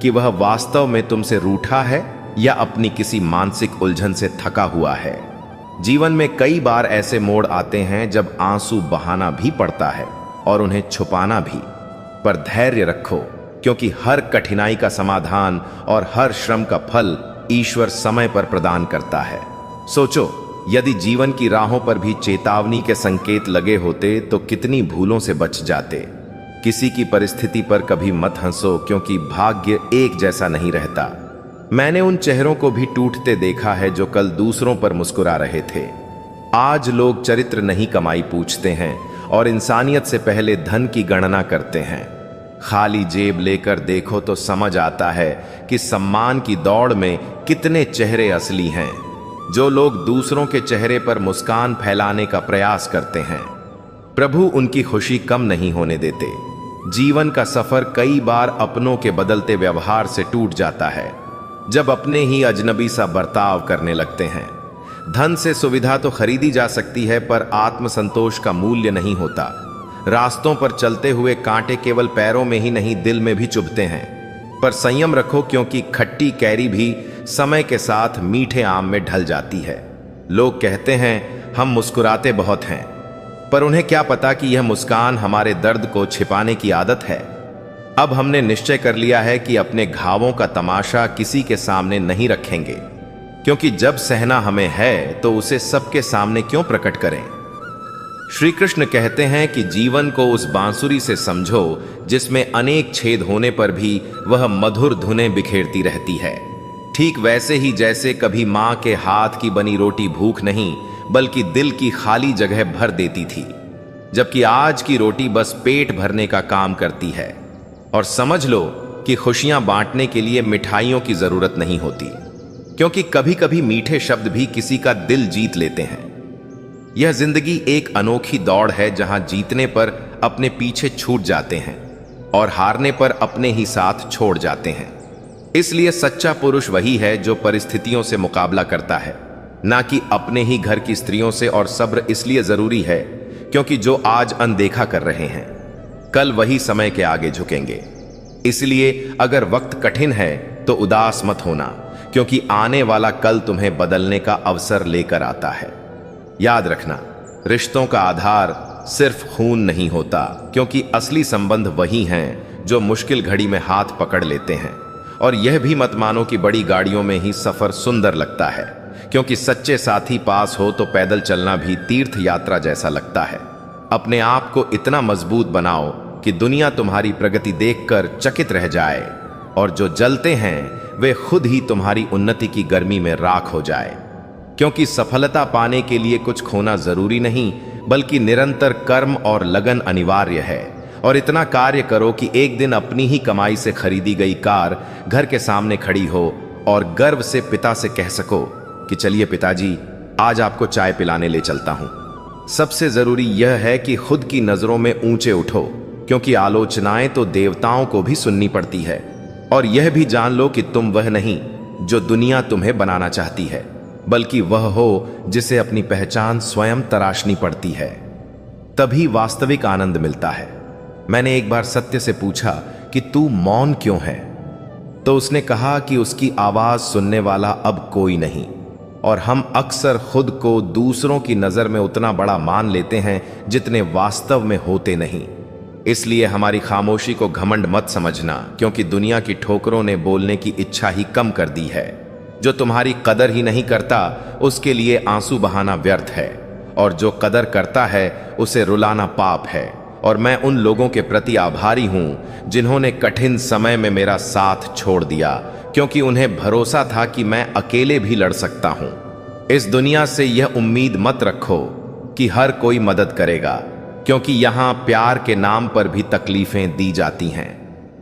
कि वह वास्तव में तुमसे रूठा है या अपनी किसी मानसिक उलझन से थका हुआ है। जीवन में कई बार ऐसे मोड़ आते हैं जब आंसू बहाना भी पड़ता है और उन्हें छुपाना भी, पर धैर्य रखो, क्योंकि हर कठिनाई का समाधान और हर श्रम का फल ईश्वर समय पर प्रदान करता है। सोचो, यदि जीवन की राहों पर भी चेतावनी के संकेत लगे होते तो कितनी भूलों से बच जाते। किसी की परिस्थिति पर कभी मत हंसो, क्योंकि भाग्य एक जैसा नहीं रहता। मैंने उन चेहरों को भी टूटते देखा है जो कल दूसरों पर मुस्कुरा रहे थे। आज लोग चरित्र नहीं कमाई पूछते हैं और इंसानियत से पहले धन की गणना करते हैं। खाली जेब लेकर देखो तो समझ आता है कि सम्मान की दौड़ में कितने चेहरे असली हैं। जो लोग दूसरों के चेहरे पर मुस्कान फैलाने का प्रयास करते हैं, प्रभु उनकी खुशी कम नहीं होने देते। जीवन का सफर कई बार अपनों के बदलते व्यवहार से टूट जाता है, जब अपने ही अजनबी सा बर्ताव करने लगते हैं। धन से सुविधा तो खरीदी जा सकती है, पर आत्मसंतोष का मूल्य नहीं होता। रास्तों पर चलते हुए कांटे केवल पैरों में ही नहीं, दिल में भी चुभते हैं। पर संयम रखो, क्योंकि खट्टी कैरी भी समय के साथ मीठे आम में ढल जाती है। लोग कहते हैं हम मुस्कुराते बहुत हैं, पर उन्हें क्या पता कि यह मुस्कान हमारे दर्द को छिपाने की आदत है। अब हमने निश्चय कर लिया है कि अपने घावों का तमाशा किसी के सामने नहीं रखेंगे, क्योंकि जब सहना हमें है तो उसे सबके सामने क्यों प्रकट करें। श्री कृष्ण कहते हैं कि जीवन को उस बांसुरी से समझो जिसमें अनेक छेद होने पर भी वह मधुर धुनें बिखेरती रहती है। ठीक वैसे ही जैसे कभी मां के हाथ की बनी रोटी भूख नहीं बल्कि दिल की खाली जगह भर देती थी, जबकि आज की रोटी बस पेट भरने का काम करती है। और समझ लो कि खुशियां बांटने के लिए मिठाइयों की जरूरत नहीं होती, क्योंकि कभी कभी मीठे शब्द भी किसी का दिल जीत लेते हैं। यह जिंदगी एक अनोखी दौड़ है, जहां जीतने पर अपने पीछे छूट जाते हैं और हारने पर अपने ही साथ छोड़ जाते हैं। इसलिए सच्चा पुरुष वही है जो परिस्थितियों से मुकाबला करता है, ना कि अपने ही घर की स्त्रियों से। और सब्र इसलिए जरूरी है क्योंकि जो आज अनदेखा कर रहे हैं, कल वही समय के आगे झुकेंगे। इसलिए अगर वक्त कठिन है तो उदास मत होना, क्योंकि आने वाला कल तुम्हें बदलने का अवसर लेकर आता है। याद रखना, रिश्तों का आधार सिर्फ खून नहीं होता, क्योंकि असली संबंध वही हैं जो मुश्किल घड़ी में हाथ पकड़ लेते हैं। और यह भी मत मानो कि बड़ी गाड़ियों में ही सफर सुंदर लगता है, क्योंकि सच्चे साथी पास हो तो पैदल चलना भी तीर्थ यात्रा जैसा लगता है। अपने आप को इतना मजबूत बनाओ कि दुनिया तुम्हारी प्रगति देखकर चकित रह जाए, और जो जलते हैं वे खुद ही तुम्हारी उन्नति की गर्मी में राख हो जाए। क्योंकि सफलता पाने के लिए कुछ खोना जरूरी नहीं, बल्कि निरंतर कर्म और लगन अनिवार्य है। और इतना कार्य करो कि एक दिन अपनी ही कमाई से खरीदी गई कार घर के सामने खड़ी हो और गर्व से पिता से कह सको कि चलिए पिताजी, आज आपको चाय पिलाने ले चलता हूं। सबसे जरूरी यह है कि खुद की नजरों में ऊंचे उठो, क्योंकि आलोचनाएं तो देवताओं को भी सुननी पड़ती है। और यह भी जान लो कि तुम वह नहीं जो दुनिया तुम्हें बनाना चाहती है। बल्कि वह हो जिसे अपनी पहचान स्वयं तराशनी पड़ती है। तभी वास्तविक आनंद मिलता है। मैंने एक बार सत्य से पूछा कि तू मौन क्यों है? तो उसने कहा कि उसकी आवाज सुनने वाला अब कोई नहीं, और हम अक्सर खुद को दूसरों की नजर में उतना बड़ा मान लेते हैं जितने वास्तव में होते नहीं। इसलिए हमारी खामोशी को घमंड मत समझना, क्योंकि दुनिया की ठोकरों ने बोलने की इच्छा ही कम कर दी है। जो तुम्हारी कदर ही नहीं करता उसके लिए आंसू बहाना व्यर्थ है, और जो कदर करता है उसे रुलाना पाप है। और मैं उन लोगों के प्रति आभारी हूं जिन्होंने कठिन समय में मेरा साथ छोड़ दिया, क्योंकि उन्हें भरोसा था कि मैं अकेले भी लड़ सकता हूं। इस दुनिया से यह उम्मीद मत रखो कि हर कोई मदद करेगा, क्योंकि यहां प्यार के नाम पर भी तकलीफें दी जाती हैं,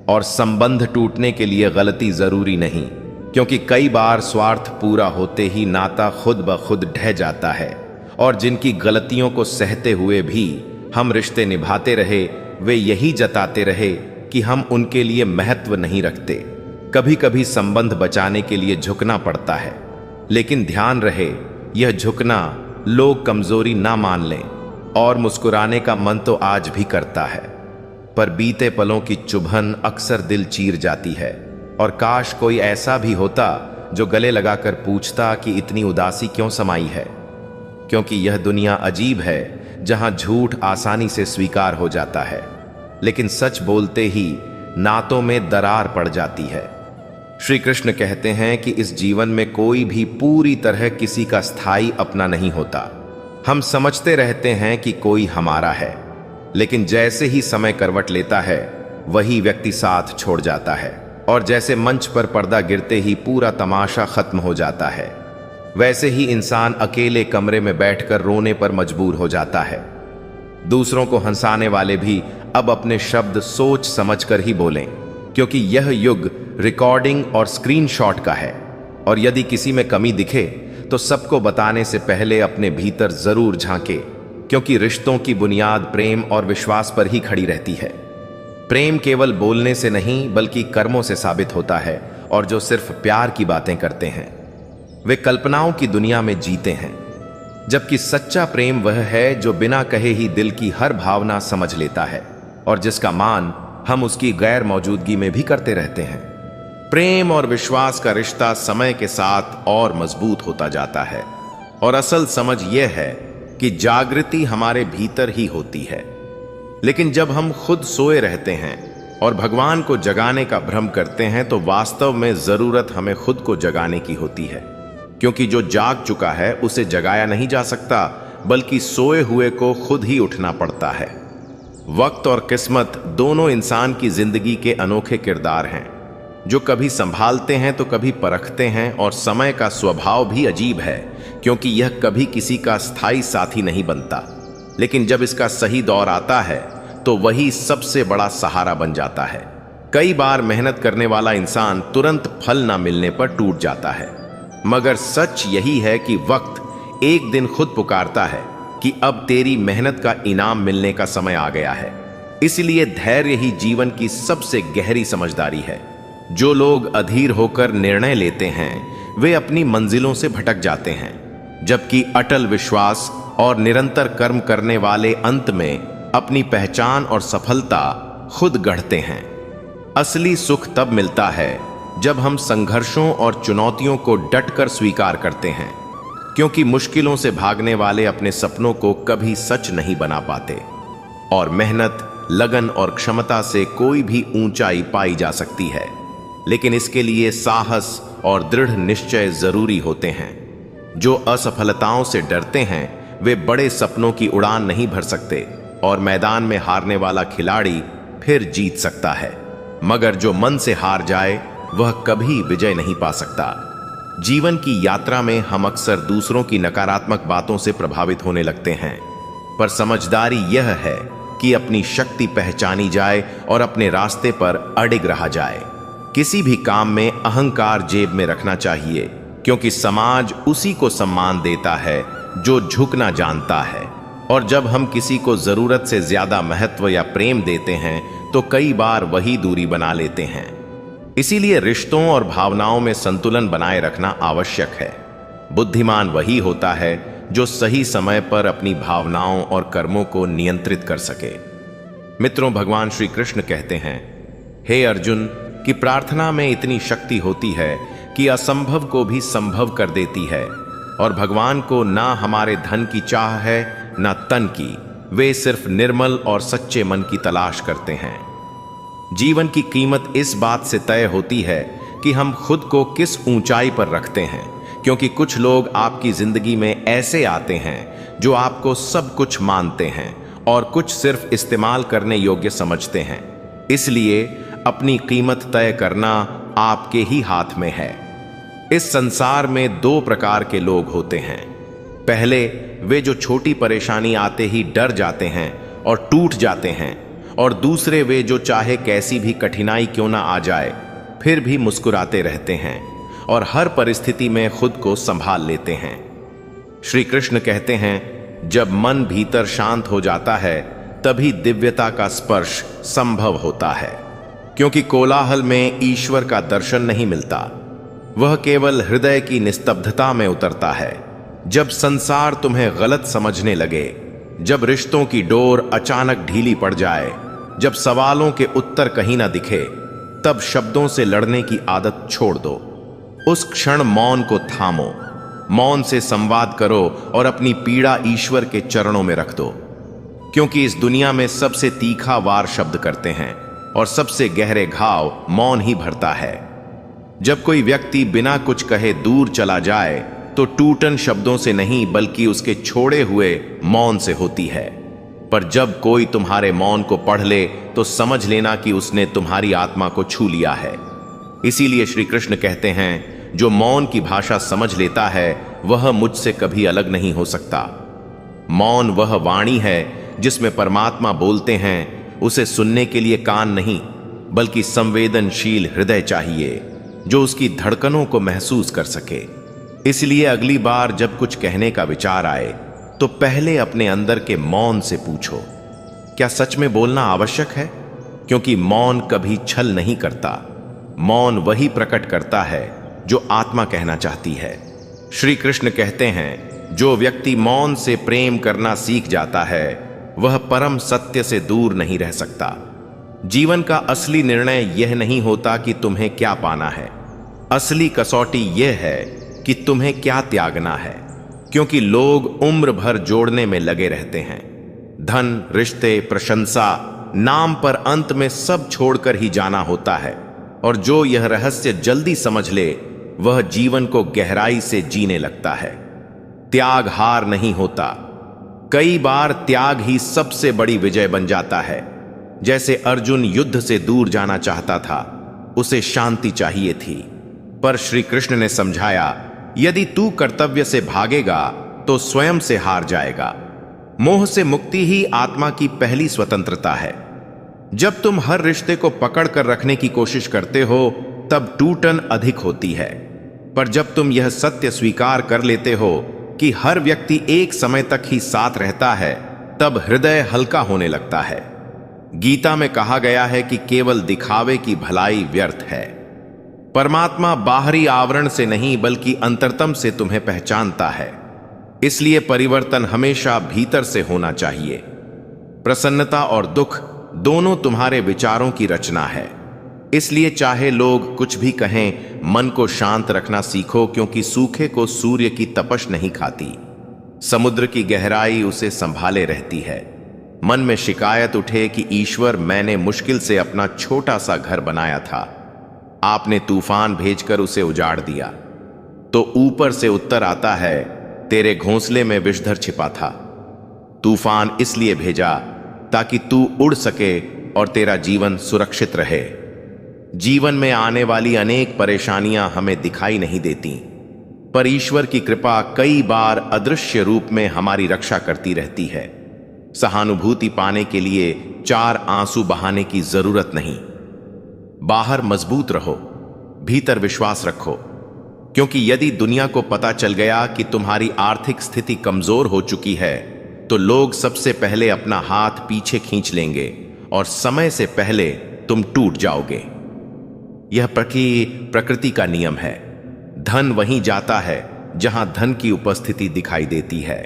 और संबंध टूटने के लिए गलती जरूरी नहीं, क्योंकि कई बार स्वार्थ पूरा होते ही नाता खुद ब खुद ढह जाता है। और जिनकी गलतियों को सहते हुए भी हम रिश्ते निभाते रहे, वे यही जताते रहे कि हम उनके लिए महत्व नहीं रखते। कभी कभी संबंध बचाने के लिए झुकना पड़ता है, लेकिन ध्यान रहे यह झुकना लोग कमजोरी ना मान लें। और मुस्कुराने का मन तो आज भी करता है, पर बीते पलों की चुभन अक्सर दिल चीर जाती है। और काश कोई ऐसा भी होता जो गले लगाकर पूछता कि इतनी उदासी क्यों समाई है, क्योंकि यह दुनिया अजीब है जहां झूठ आसानी से स्वीकार हो जाता है, लेकिन सच बोलते ही नातों में दरार पड़ जाती है। श्री कृष्ण कहते हैं कि इस जीवन में कोई भी पूरी तरह किसी का स्थायी अपना नहीं होता। हम समझते रहते हैं कि कोई हमारा है, लेकिन जैसे ही समय करवट लेता है वही व्यक्ति साथ छोड़ जाता है, और जैसे मंच पर पर्दा गिरते ही पूरा तमाशा खत्म हो जाता है, वैसे ही इंसान अकेले कमरे में बैठकर रोने पर मजबूर हो जाता है। दूसरों को हंसाने वाले भी अब अपने शब्द सोच समझकर ही बोलें, क्योंकि यह युग रिकॉर्डिंग और स्क्रीनशॉट का है। और यदि किसी में कमी दिखे तो सबको बताने से पहले अपने भीतर जरूर झांके, क्योंकि रिश्तों की बुनियाद प्रेम और विश्वास पर ही खड़ी रहती है। प्रेम केवल बोलने से नहीं बल्कि कर्मों से साबित होता है, और जो सिर्फ प्यार की बातें करते हैं वे कल्पनाओं की दुनिया में जीते हैं, जबकि सच्चा प्रेम वह है जो बिना कहे ही दिल की हर भावना समझ लेता है, और जिसका मान हम उसकी गैर मौजूदगी में भी करते रहते हैं। प्रेम और विश्वास का रिश्ता समय के साथ और मजबूत होता जाता है, और असल समझ यह है कि जागृति हमारे भीतर ही होती है। लेकिन जब हम खुद सोए रहते हैं और भगवान को जगाने का भ्रम करते हैं, तो वास्तव में जरूरत हमें खुद को जगाने की होती है, क्योंकि जो जाग चुका है उसे जगाया नहीं जा सकता, बल्कि सोए हुए को खुद ही उठना पड़ता है। वक्त और किस्मत दोनों इंसान की जिंदगी के अनोखे किरदार हैं, जो कभी संभालते हैं तो कभी परखते हैं। और समय का स्वभाव भी अजीब है, क्योंकि यह कभी किसी का स्थायी साथी नहीं बनता, लेकिन जब इसका सही दौर आता है तो वही सबसे बड़ा सहारा बन जाता है। कई बार मेहनत करने वाला इंसान तुरंत फल ना मिलने पर टूट जाता है, मगर सच यही है कि वक्त एक दिन खुद पुकारता है कि अब तेरी मेहनत का इनाम मिलने का समय आ गया है। इसलिए धैर्य ही जीवन की सबसे गहरी समझदारी है। जो लोग अधीर होकर निर्णय लेते हैं वे अपनी मंजिलों से भटक जाते हैं, जबकि अटल विश्वास और निरंतर कर्म करने वाले अंत में अपनी पहचान और सफलता खुद गढ़ते हैं। असली सुख तब मिलता है जब हम संघर्षों और चुनौतियों को डटकर स्वीकार करते हैं, क्योंकि मुश्किलों से भागने वाले अपने सपनों को कभी सच नहीं बना पाते। और मेहनत, लगन और क्षमता से कोई भी ऊंचाई पाई जा सकती है, लेकिन इसके लिए साहस और दृढ़ निश्चय जरूरी होते हैं। जो असफलताओं से डरते हैं वे बड़े सपनों की उड़ान नहीं भर सकते, और मैदान में हारने वाला खिलाड़ी फिर जीत सकता है, मगर जो मन से हार जाए वह कभी विजय नहीं पा सकता। जीवन की यात्रा में हम अक्सर दूसरों की नकारात्मक बातों से प्रभावित होने लगते हैं, पर समझदारी यह है कि अपनी शक्ति पहचानी जाए और अपने रास्ते पर अडिग रहा जाए। किसी भी काम में अहंकार जेब में रखना चाहिए, क्योंकि समाज उसी को सम्मान देता है जो झुकना जानता है। और जब हम किसी को जरूरत से ज्यादा महत्व या प्रेम देते हैं तो कई बार वही दूरी बना लेते हैं। इसीलिए रिश्तों और भावनाओं में संतुलन बनाए रखना आवश्यक है। बुद्धिमान वही होता है जो सही समय पर अपनी भावनाओं और कर्मों को नियंत्रित कर सके। मित्रों, भगवान श्री कृष्ण कहते हैं, हे अर्जुन, कि प्रार्थना में इतनी शक्ति होती है कि असंभव को भी संभव कर देती है, और भगवान को ना हमारे धन की चाह है ना तन की। वे सिर्फ निर्मल और सच्चे मन की तलाश करते हैं। जीवन की कीमत इस बात से तय होती है कि हम खुद को किस ऊंचाई पर रखते हैं, क्योंकि कुछ लोग आपकी जिंदगी में ऐसे आते हैं जो आपको सब कुछ मानते हैं और कुछ सिर्फ इस्तेमाल करने योग्य समझते हैं। इसलिए अपनी कीमत तय करना आपके ही हाथ में है। इस संसार में दो प्रकार के लोग होते हैं। पहले वे जो छोटी परेशानी आते ही डर जाते हैं और टूट जाते हैं, और दूसरे वे जो चाहे कैसी भी कठिनाई क्यों ना आ जाए फिर भी मुस्कुराते रहते हैं और हर परिस्थिति में खुद को संभाल लेते हैं। श्री कृष्ण कहते हैं, जब मन भीतर शांत हो जाता है तभी दिव्यता का स्पर्श संभव होता है, क्योंकि कोलाहल में ईश्वर का दर्शन नहीं मिलता, वह केवल हृदय की निस्तब्धता में उतरता है। जब संसार तुम्हें गलत समझने लगे, जब रिश्तों की डोर अचानक ढीली पड़ जाए, जब सवालों के उत्तर कहीं ना दिखे, तब शब्दों से लड़ने की आदत छोड़ दो। उस क्षण मौन को थामो, मौन से संवाद करो और अपनी पीड़ा ईश्वर के चरणों में रख दो, क्योंकि इस दुनिया में सबसे तीखा वार शब्द करते हैं और सबसे गहरे घाव मौन ही भरता है। जब कोई व्यक्ति बिना कुछ कहे दूर चला जाए तो टूटन शब्दों से नहीं बल्कि उसके छोड़े हुए मौन से होती है। पर जब कोई तुम्हारे मौन को पढ़ ले तो समझ लेना कि उसने तुम्हारी आत्मा को छू लिया है। इसीलिए श्री कृष्ण कहते हैं, जो मौन की भाषा समझ लेता है वह मुझसे कभी अलग नहीं हो सकता। मौन वह वाणी है जिसमें परमात्मा बोलते हैं। उसे सुनने के लिए कान नहीं बल्कि संवेदनशील हृदय चाहिए जो उसकी धड़कनों को महसूस कर सके। इसलिए अगली बार जब कुछ कहने का विचार आए तो पहले अपने अंदर के मौन से पूछो, क्या सच में बोलना आवश्यक है? क्योंकि मौन कभी छल नहीं करता। मौन वही प्रकट करता है जो आत्मा कहना चाहती है। श्री कृष्ण कहते हैं, जो व्यक्ति मौन से प्रेम करना सीख जाता है वह परम सत्य से दूर नहीं रह सकता। जीवन का असली निर्णय यह नहीं होता कि तुम्हें क्या पाना है, असली कसौटी यह है कि तुम्हें क्या त्यागना है। क्योंकि लोग उम्र भर जोड़ने में लगे रहते हैं, धन, रिश्ते, प्रशंसा, नाम, पर अंत में सब छोड़कर ही जाना होता है। और जो यह रहस्य जल्दी समझ ले वह जीवन को गहराई से जीने लगता है। त्याग हार नहीं होता, कई बार त्याग ही सबसे बड़ी विजय बन जाता है। जैसे अर्जुन युद्ध से दूर जाना चाहता था, उसे शांति चाहिए थी, पर श्री कृष्ण ने समझाया, यदि तू कर्तव्य से भागेगा तो स्वयं से हार जाएगा। मोह से मुक्ति ही आत्मा की पहली स्वतंत्रता है। जब तुम हर रिश्ते को पकड़ कर रखने की कोशिश करते हो तब टूटन अधिक होती है, पर जब तुम यह सत्य स्वीकार कर लेते हो कि हर व्यक्ति एक समय तक ही साथ रहता है, तब हृदय हल्का होने लगता है। गीता में कहा गया है कि केवल दिखावे की भलाई व्यर्थ है। परमात्मा बाहरी आवरण से नहीं बल्कि अंतरतम से तुम्हें पहचानता है। इसलिए परिवर्तन हमेशा भीतर से होना चाहिए। प्रसन्नता और दुख दोनों तुम्हारे विचारों की रचना है। इसलिए चाहे लोग कुछ भी कहें, मन को शांत रखना सीखो, क्योंकि सूखे को सूर्य की तपश नहीं खाती, समुद्र की गहराई उसे संभाले रहती है। मन में शिकायत उठे कि ईश्वर, मैंने मुश्किल से अपना छोटा सा घर बनाया था, आपने तूफान भेजकर उसे उजाड़ दिया, तो ऊपर से उत्तर आता है, तेरे घोंसले में विषधर छिपा था। तूफान इसलिए भेजा ताकि तू उड़ सके और तेरा जीवन सुरक्षित रहे। जीवन में आने वाली अनेक परेशानियां हमें दिखाई नहीं देती, पर ईश्वर की कृपा कई बार अदृश्य रूप में हमारी रक्षा करती रहती है। सहानुभूति पाने के लिए 4 आंसू बहाने की जरूरत नहीं। बाहर मजबूत रहो, भीतर विश्वास रखो, क्योंकि यदि दुनिया को पता चल गया कि तुम्हारी आर्थिक स्थिति कमजोर हो चुकी है तो लोग सबसे पहले अपना हाथ पीछे खींच लेंगे और समय से पहले तुम टूट जाओगे। यह प्रकृति का नियम है। धन वहीं जाता है जहां धन की उपस्थिति दिखाई देती है।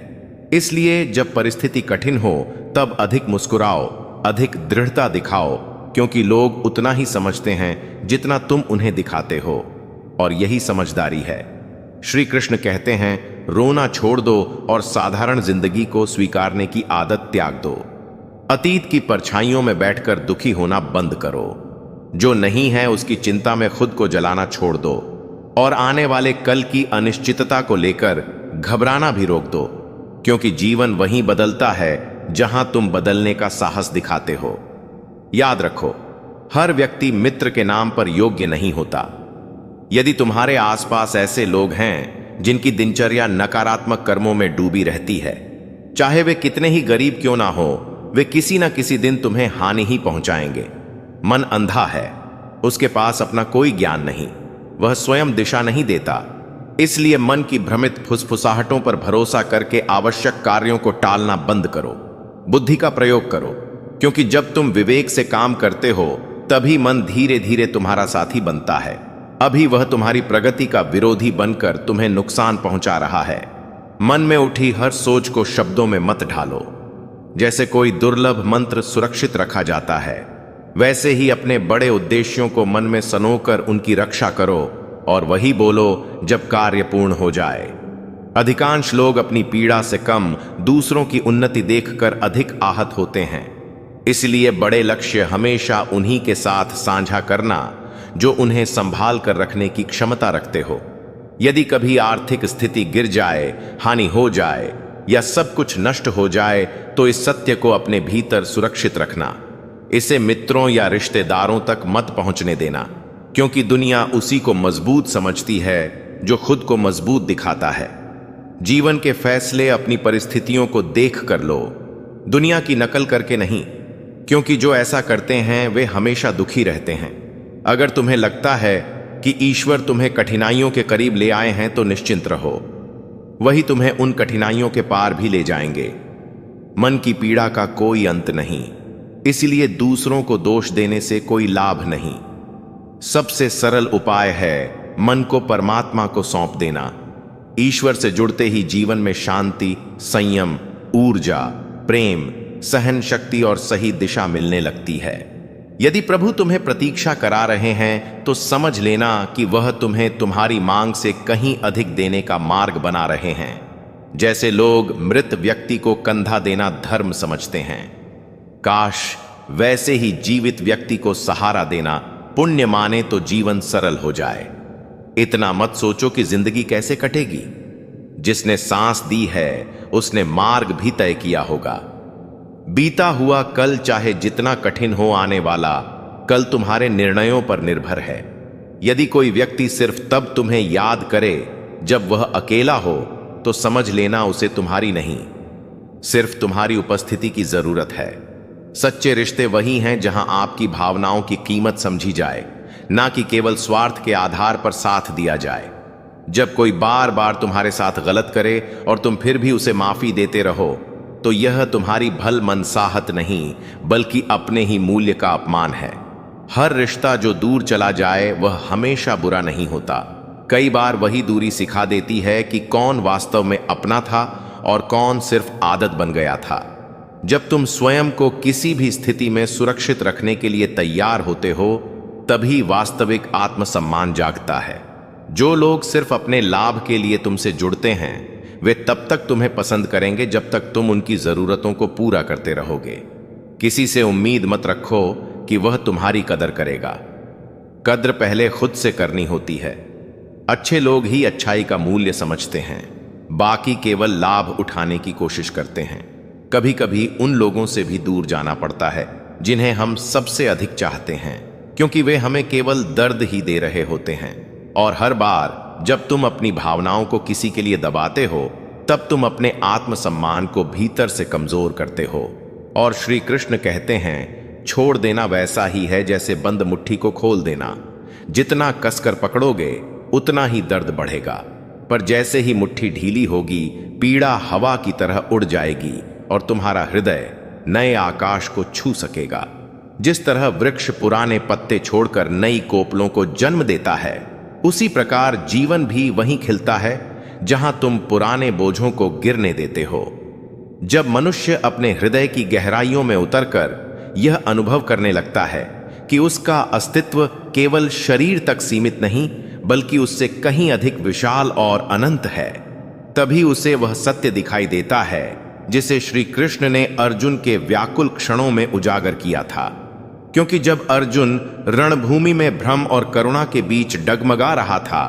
इसलिए जब परिस्थिति कठिन हो तब अधिक मुस्कुराओ, अधिक दृढ़ता दिखाओ, क्योंकि लोग उतना ही समझते हैं जितना तुम उन्हें दिखाते हो, और यही समझदारी है। श्री कृष्ण कहते हैं, रोना छोड़ दो और साधारण जिंदगी को स्वीकारने की आदत त्याग दो। अतीत की परछाइयों में बैठकर दुखी होना बंद करो। जो नहीं है उसकी चिंता में खुद को जलाना छोड़ दो, और आने वाले कल की अनिश्चितता को लेकर घबराना भी रोक दो, क्योंकि जीवन वहीं बदलता है जहां तुम बदलने का साहस दिखाते हो। याद रखो, हर व्यक्ति मित्र के नाम पर योग्य नहीं होता। यदि तुम्हारे आसपास ऐसे लोग हैं जिनकी दिनचर्या नकारात्मक कर्मों में डूबी रहती है, चाहे वे कितने ही गरीब क्यों ना हो, वे किसी न किसी दिन तुम्हें हानि ही पहुंचाएंगे। मन अंधा है, उसके पास अपना कोई ज्ञान नहीं, वह स्वयं दिशा नहीं देता। इसलिए मन की भ्रमित फुसफुसाहटों पर भरोसा करके आवश्यक कार्यों को टालना बंद करो। बुद्धि का प्रयोग करो, क्योंकि जब तुम विवेक से काम करते हो तभी मन धीरे धीरे तुम्हारा साथी बनता है। अभी वह तुम्हारी प्रगति का विरोधी बनकर तुम्हें नुकसान पहुंचा रहा है। मन में उठी हर सोच को शब्दों में मत ढालो। जैसे कोई दुर्लभ मंत्र सुरक्षित रखा जाता है, वैसे ही अपने बड़े उद्देश्यों को मन में सनोकर उनकी रक्षा करो, और वही बोलो जब कार्य पूर्ण हो जाए। अधिकांश लोग अपनी पीड़ा से कम दूसरों की उन्नति देखकर अधिक आहत होते हैं। इसलिए बड़े लक्ष्य हमेशा उन्हीं के साथ साझा करना जो उन्हें संभाल कर रखने की क्षमता रखते हो। यदि कभी आर्थिक स्थिति गिर जाए, हानि हो जाए या सब कुछ नष्ट हो जाए, तो इस सत्य को अपने भीतर सुरक्षित रखना। इसे मित्रों या रिश्तेदारों तक मत पहुंचने देना, क्योंकि दुनिया उसी को मजबूत समझती है जो खुद को मजबूत दिखाता है। जीवन के फैसले अपनी परिस्थितियों को देख कर लो, दुनिया की नकल करके नहीं, क्योंकि जो ऐसा करते हैं वे हमेशा दुखी रहते हैं। अगर तुम्हें लगता है कि ईश्वर तुम्हें कठिनाइयों के करीब ले आए हैं तो निश्चिंत रहो, वही तुम्हें उन कठिनाइयों के पार भी ले जाएंगे। मन की पीड़ा का कोई अंत नहीं, इसलिए दूसरों को दोष देने से कोई लाभ नहीं। सबसे सरल उपाय है मन को परमात्मा को सौंप देना। ईश्वर से जुड़ते ही जीवन में शांति, संयम, ऊर्जा, प्रेम, सहन शक्ति और सही दिशा मिलने लगती है। यदि प्रभु तुम्हें प्रतीक्षा करा रहे हैं तो समझ लेना कि वह तुम्हें तुम्हारी मांग से कहीं अधिक देने का मार्ग बना रहे हैं। जैसे लोग मृत व्यक्ति को कंधा देना धर्म समझते हैं, काश वैसे ही जीवित व्यक्ति को सहारा देना पुण्य माने तो जीवन सरल हो जाए। इतना मत सोचो कि जिंदगी कैसे कटेगी। जिसने सांस दी है उसने मार्ग भी तय किया होगा। बीता हुआ कल चाहे जितना कठिन हो, आने वाला कल तुम्हारे निर्णयों पर निर्भर है। यदि कोई व्यक्ति सिर्फ तब तुम्हें याद करे जब वह अकेला हो, तो समझ लेना उसे तुम्हारी नहीं, सिर्फ तुम्हारी उपस्थिति की जरूरत है। सच्चे रिश्ते वही हैं जहां आपकी भावनाओं की कीमत समझी जाए, ना कि केवल स्वार्थ के आधार पर साथ दिया जाए। जब कोई बार बार तुम्हारे साथ गलत करे और तुम फिर भी उसे माफी देते रहो, तो यह तुम्हारी भल मनसाहत नहीं बल्कि अपने ही मूल्य का अपमान है। हर रिश्ता जो दूर चला जाए वह हमेशा बुरा नहीं होता। कई बार वही दूरी सिखा देती है कि कौन वास्तव में अपना था और कौन सिर्फ आदत बन गया था। जब तुम स्वयं को किसी भी स्थिति में सुरक्षित रखने के लिए तैयार होते हो, तभी वास्तविक आत्मसम्मान जागता है। जो लोग सिर्फ अपने लाभ के लिए तुमसे जुड़ते हैं, वे तब तक तुम्हें पसंद करेंगे जब तक तुम उनकी जरूरतों को पूरा करते रहोगे। किसी से उम्मीद मत रखो कि वह तुम्हारी कदर करेगा। कद्र पहले खुद से करनी होती है। अच्छे लोग ही अच्छाई का मूल्य समझते हैं, बाकी केवल लाभ उठाने की कोशिश करते हैं। कभी कभी उन लोगों से भी दूर जाना पड़ता है जिन्हें हम सबसे अधिक चाहते हैं, क्योंकि वे हमें केवल दर्द ही दे रहे होते हैं। और हर बार जब तुम अपनी भावनाओं को किसी के लिए दबाते हो, तब तुम अपने आत्मसम्मान को भीतर से कमजोर करते हो। और श्री कृष्ण कहते हैं, छोड़ देना वैसा ही है जैसे बंद मुट्ठी को खोल देना। जितना कसकर पकड़ोगे उतना ही दर्द बढ़ेगा, पर जैसे ही मुट्ठी ढीली होगी, पीड़ा हवा की तरह उड़ जाएगी और तुम्हारा हृदय नए आकाश को छू सकेगा। जिस तरह वृक्ष पुराने पत्ते छोड़कर नई कोपलों को जन्म देता है, उसी प्रकार जीवन भी वहीं खिलता है जहां तुम पुराने बोझों को गिरने देते हो। जब मनुष्य अपने हृदय की गहराइयों में उतरकर यह अनुभव करने लगता है कि उसका अस्तित्व केवल शरीर तक सीमित नहीं बल्कि उससे कहीं अधिक विशाल और अनंत है, तभी उसे वह सत्य दिखाई देता है जिसे श्री कृष्ण ने अर्जुन के व्याकुल क्षणों में उजागर किया था। क्योंकि जब अर्जुन रणभूमि में भ्रम और करुणा के बीच डगमगा रहा था,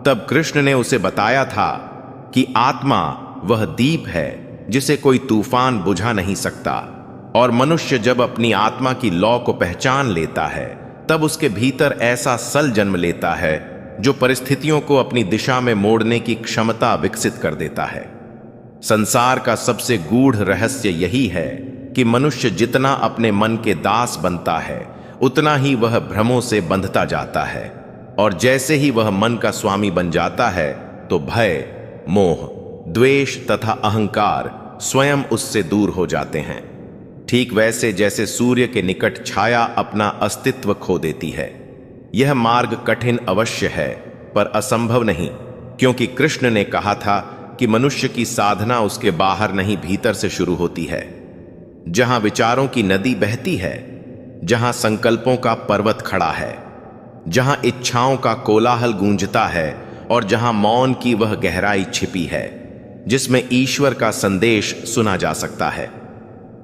तब कृष्ण ने उसे बताया था कि आत्मा वह दीप है जिसे कोई तूफान बुझा नहीं सकता, और मनुष्य जब अपनी आत्मा की लौ को पहचान लेता है तब उसके भीतर ऐसा सल जन्म लेता है जो परिस्थितियों को अपनी दिशा में मोड़ने की क्षमता विकसित कर देता है। संसार का सबसे गूढ़ रहस्य यही है कि मनुष्य जितना अपने मन के दास बनता है उतना ही वह भ्रमों से बंधता जाता है, और जैसे ही वह मन का स्वामी बन जाता है तो भय, मोह, द्वेष तथा अहंकार स्वयं उससे दूर हो जाते हैं। ठीक वैसे जैसे सूर्य के निकट छाया अपना अस्तित्व खो देती है। यह मार्ग कठिन अवश्य है पर असंभव नहीं, क्योंकि कृष्ण ने कहा था कि मनुष्य की साधना उसके बाहर नहीं भीतर से शुरू होती है। जहां विचारों की नदी बहती है, जहां संकल्पों का पर्वत खड़ा है, जहां इच्छाओं का कोलाहल गूंजता है और जहां मौन की वह गहराई छिपी है जिसमें ईश्वर का संदेश सुना जा सकता है।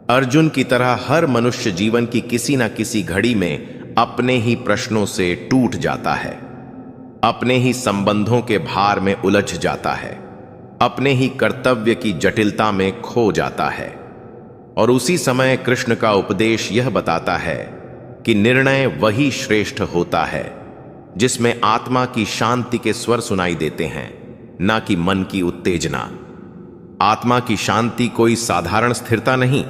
अर्जुन की तरह हर मनुष्य जीवन की किसी न किसी घड़ी में अपने ही प्रश्नों से टूट जाता है, अपने ही संबंधों के भार में उलझ जाता है, अपने ही कर्तव्य की जटिलता में खो जाता है। और उसी समय कृष्ण का उपदेश यह बताता है कि निर्णय वही श्रेष्ठ होता है जिसमें आत्मा की शांति के स्वर सुनाई देते हैं, ना कि मन की उत्तेजना। आत्मा की शांति कोई साधारण स्थिरता नहीं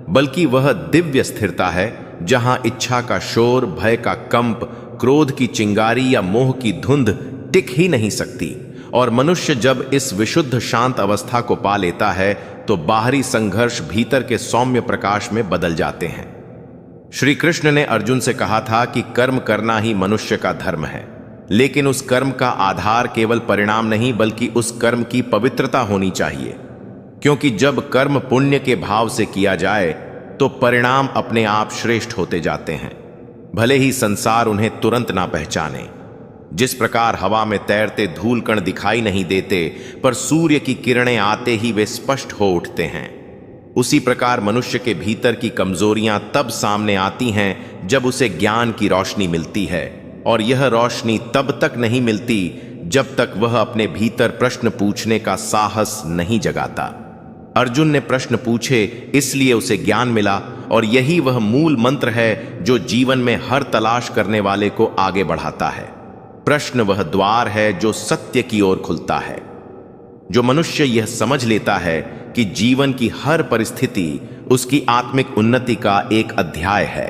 बल्कि वह दिव्य स्थिरता है जहां इच्छा का शोर, भय का कंप, क्रोध की चिंगारी या मोह की धुंध टिक ही नहीं सकती। और मनुष्य जब इस विशुद्ध शांत अवस्था को पा लेता है तो बाहरी संघर्ष भीतर के सौम्य प्रकाश में बदल जाते हैं। श्री कृष्ण ने अर्जुन से कहा था कि कर्म करना ही मनुष्य का धर्म है, लेकिन उस कर्म का आधार केवल परिणाम नहीं बल्कि उस कर्म की पवित्रता होनी चाहिए। क्योंकि जब कर्म पुण्य के भाव से किया जाए तो परिणाम अपने आप श्रेष्ठ होते जाते हैं, भले ही संसार उन्हें तुरंत ना पहचाने। जिस प्रकार हवा में तैरते धूल कण दिखाई नहीं देते पर सूर्य की किरणें आते ही वे स्पष्ट हो उठते हैं, उसी प्रकार मनुष्य के भीतर की कमजोरियां तब सामने आती हैं जब उसे ज्ञान की रोशनी मिलती है, और यह रोशनी तब तक नहीं मिलती जब तक वह अपने भीतर प्रश्न पूछने का साहस नहीं जगाता। अर्जुन ने प्रश्न पूछे इसलिए उसे ज्ञान मिला, और यही वह मूल मंत्र है जो जीवन में हर तलाश करने वाले को आगे बढ़ाता है। प्रश्न वह द्वार है जो सत्य की ओर खुलता है। जो मनुष्य यह समझ लेता है कि जीवन की हर परिस्थिति उसकी आत्मिक उन्नति का एक अध्याय है,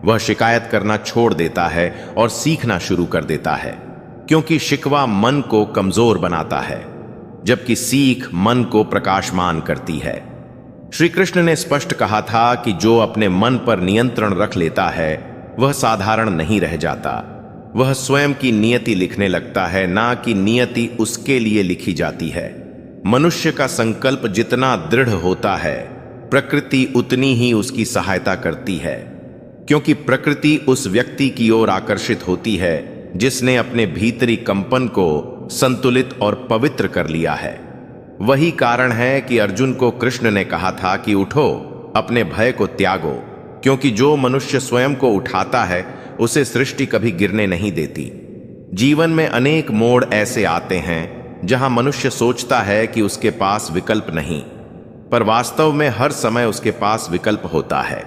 वह शिकायत करना छोड़ देता है और सीखना शुरू कर देता है, क्योंकि शिकवा मन को कमजोर बनाता है जबकि सीख मन को प्रकाशमान करती है। श्री कृष्ण ने स्पष्ट कहा था कि जो अपने मन पर नियंत्रण रख लेता है वह साधारण नहीं रह जाता, वह स्वयं की नियति लिखने लगता है, ना कि नियति उसके लिए लिखी जाती है। मनुष्य का संकल्प जितना दृढ़ होता है प्रकृति उतनी ही उसकी सहायता करती है, क्योंकि प्रकृति उस व्यक्ति की ओर आकर्षित होती है जिसने अपने भीतरी कंपन को संतुलित और पवित्र कर लिया है। वही कारण है कि अर्जुन को कृष्ण ने कहा था कि उठो, अपने भय को त्यागो, क्योंकि जो मनुष्य स्वयं को उठाता है उसे सृष्टि कभी गिरने नहीं देती। जीवन में अनेक मोड़ ऐसे आते हैं जहां मनुष्य सोचता है कि उसके पास विकल्प नहीं, पर वास्तव में हर समय उसके पास विकल्प होता है।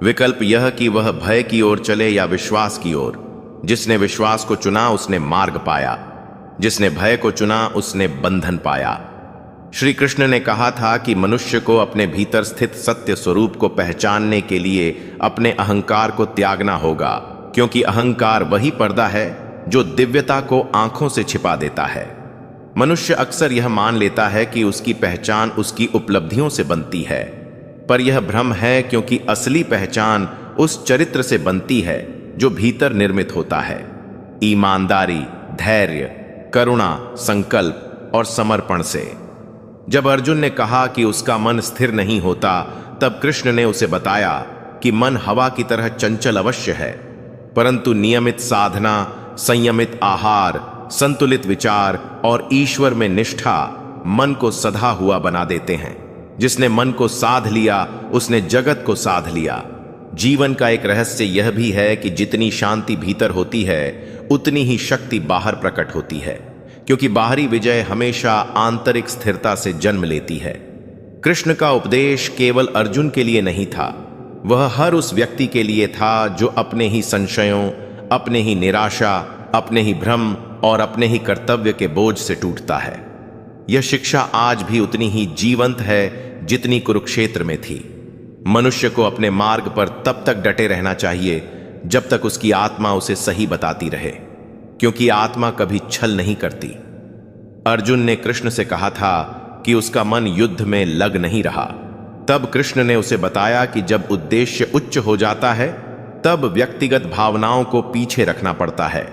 विकल्प यह कि वह भय की ओर चले या विश्वास की ओर। जिसने विश्वास को चुना उसने मार्ग पाया, जिसने भय को चुना उसने बंधन पाया। श्री कृष्ण ने कहा था कि मनुष्य को अपने भीतर स्थित सत्य स्वरूप को पहचानने के लिए अपने अहंकार को त्यागना होगा, क्योंकि अहंकार वही पर्दा है जो दिव्यता को आंखों से छिपा देता है। मनुष्य अक्सर यह मान लेता है कि उसकी पहचान उसकी उपलब्धियों से बनती है, पर यह भ्रम है, क्योंकि असली पहचान उस चरित्र से बनती है जो भीतर निर्मित होता है। ईमानदारी, धैर्य, करुणा, संकल्प और समर्पण से। जब अर्जुन ने कहा कि उसका मन स्थिर नहीं होता, तब कृष्ण ने उसे बताया कि मन हवा की तरह चंचल अवश्य है, परंतु नियमित साधना, संयमित आहार, संतुलित विचार और ईश्वर में निष्ठा मन को सधा हुआ बना देते हैं। जिसने मन को साध लिया उसने जगत को साध लिया। जीवन का एक रहस्य यह भी है कि जितनी शांति भीतर होती है उतनी ही शक्ति बाहर प्रकट होती है, क्योंकि बाहरी विजय हमेशा आंतरिक स्थिरता से जन्म लेती है। कृष्ण का उपदेश केवल अर्जुन के लिए नहीं था, वह हर उस व्यक्ति के लिए था जो अपने ही संशयों, अपने ही निराशा, अपने ही भ्रम और अपने ही कर्तव्य के बोझ से टूटता है। यह शिक्षा आज भी उतनी ही जीवंत है जितनी कुरुक्षेत्र में थी। मनुष्य को अपने मार्ग पर तब तक डटे रहना चाहिए जब तक उसकी आत्मा उसे सही बताती रहे, क्योंकि आत्मा कभी छल नहीं करती। अर्जुन ने कृष्ण से कहा था कि उसका मन युद्ध में लग नहीं रहा। तब कृष्ण ने उसे बताया कि जब उद्देश्य उच्च हो जाता है तब व्यक्तिगत भावनाओं को पीछे रखना पड़ता है,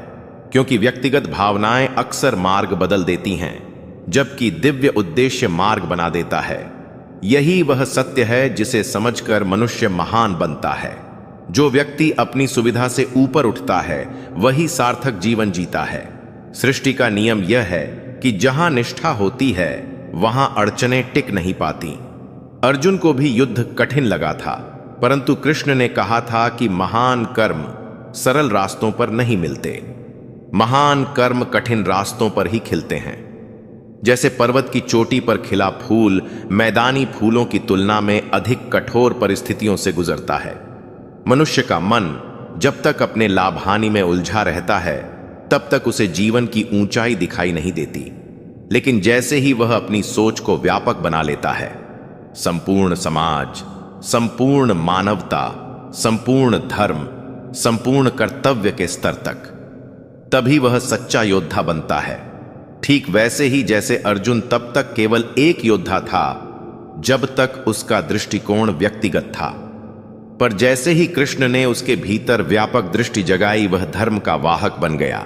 क्योंकि व्यक्तिगत भावनाएं अक्सर मार्ग बदल देती हैं, जबकि दिव्य उद्देश्य मार्ग बना देता है। यही वह सत्य है जिसे समझकर मनुष्य महान बनता है। जो व्यक्ति अपनी सुविधा से ऊपर उठता है वही सार्थक जीवन जीता है। सृष्टि का नियम यह है कि जहां निष्ठा होती है वहां अड़चनें टिक नहीं पाती। अर्जुन को भी युद्ध कठिन लगा था, परंतु कृष्ण ने कहा था कि महान कर्म सरल रास्तों पर नहीं मिलते, महान कर्म कठिन रास्तों पर ही खिलते हैं। जैसे पर्वत की चोटी पर खिला फूल मैदानी फूलों की तुलना में अधिक कठोर परिस्थितियों से गुजरता है। मनुष्य का मन जब तक अपने लाभ हानि में उलझा रहता है तब तक उसे जीवन की ऊंचाई दिखाई नहीं देती, लेकिन जैसे ही वह अपनी सोच को व्यापक बना लेता है, संपूर्ण समाज, संपूर्ण मानवता, संपूर्ण धर्म, संपूर्ण कर्तव्य के स्तर तक, तभी वह सच्चा योद्धा बनता है। ठीक वैसे ही जैसे अर्जुन तब तक केवल एक योद्धा था जब तक उसका दृष्टिकोण व्यक्तिगत था, पर जैसे ही कृष्ण ने उसके भीतर व्यापक दृष्टि जगाई वह धर्म का वाहक बन गया।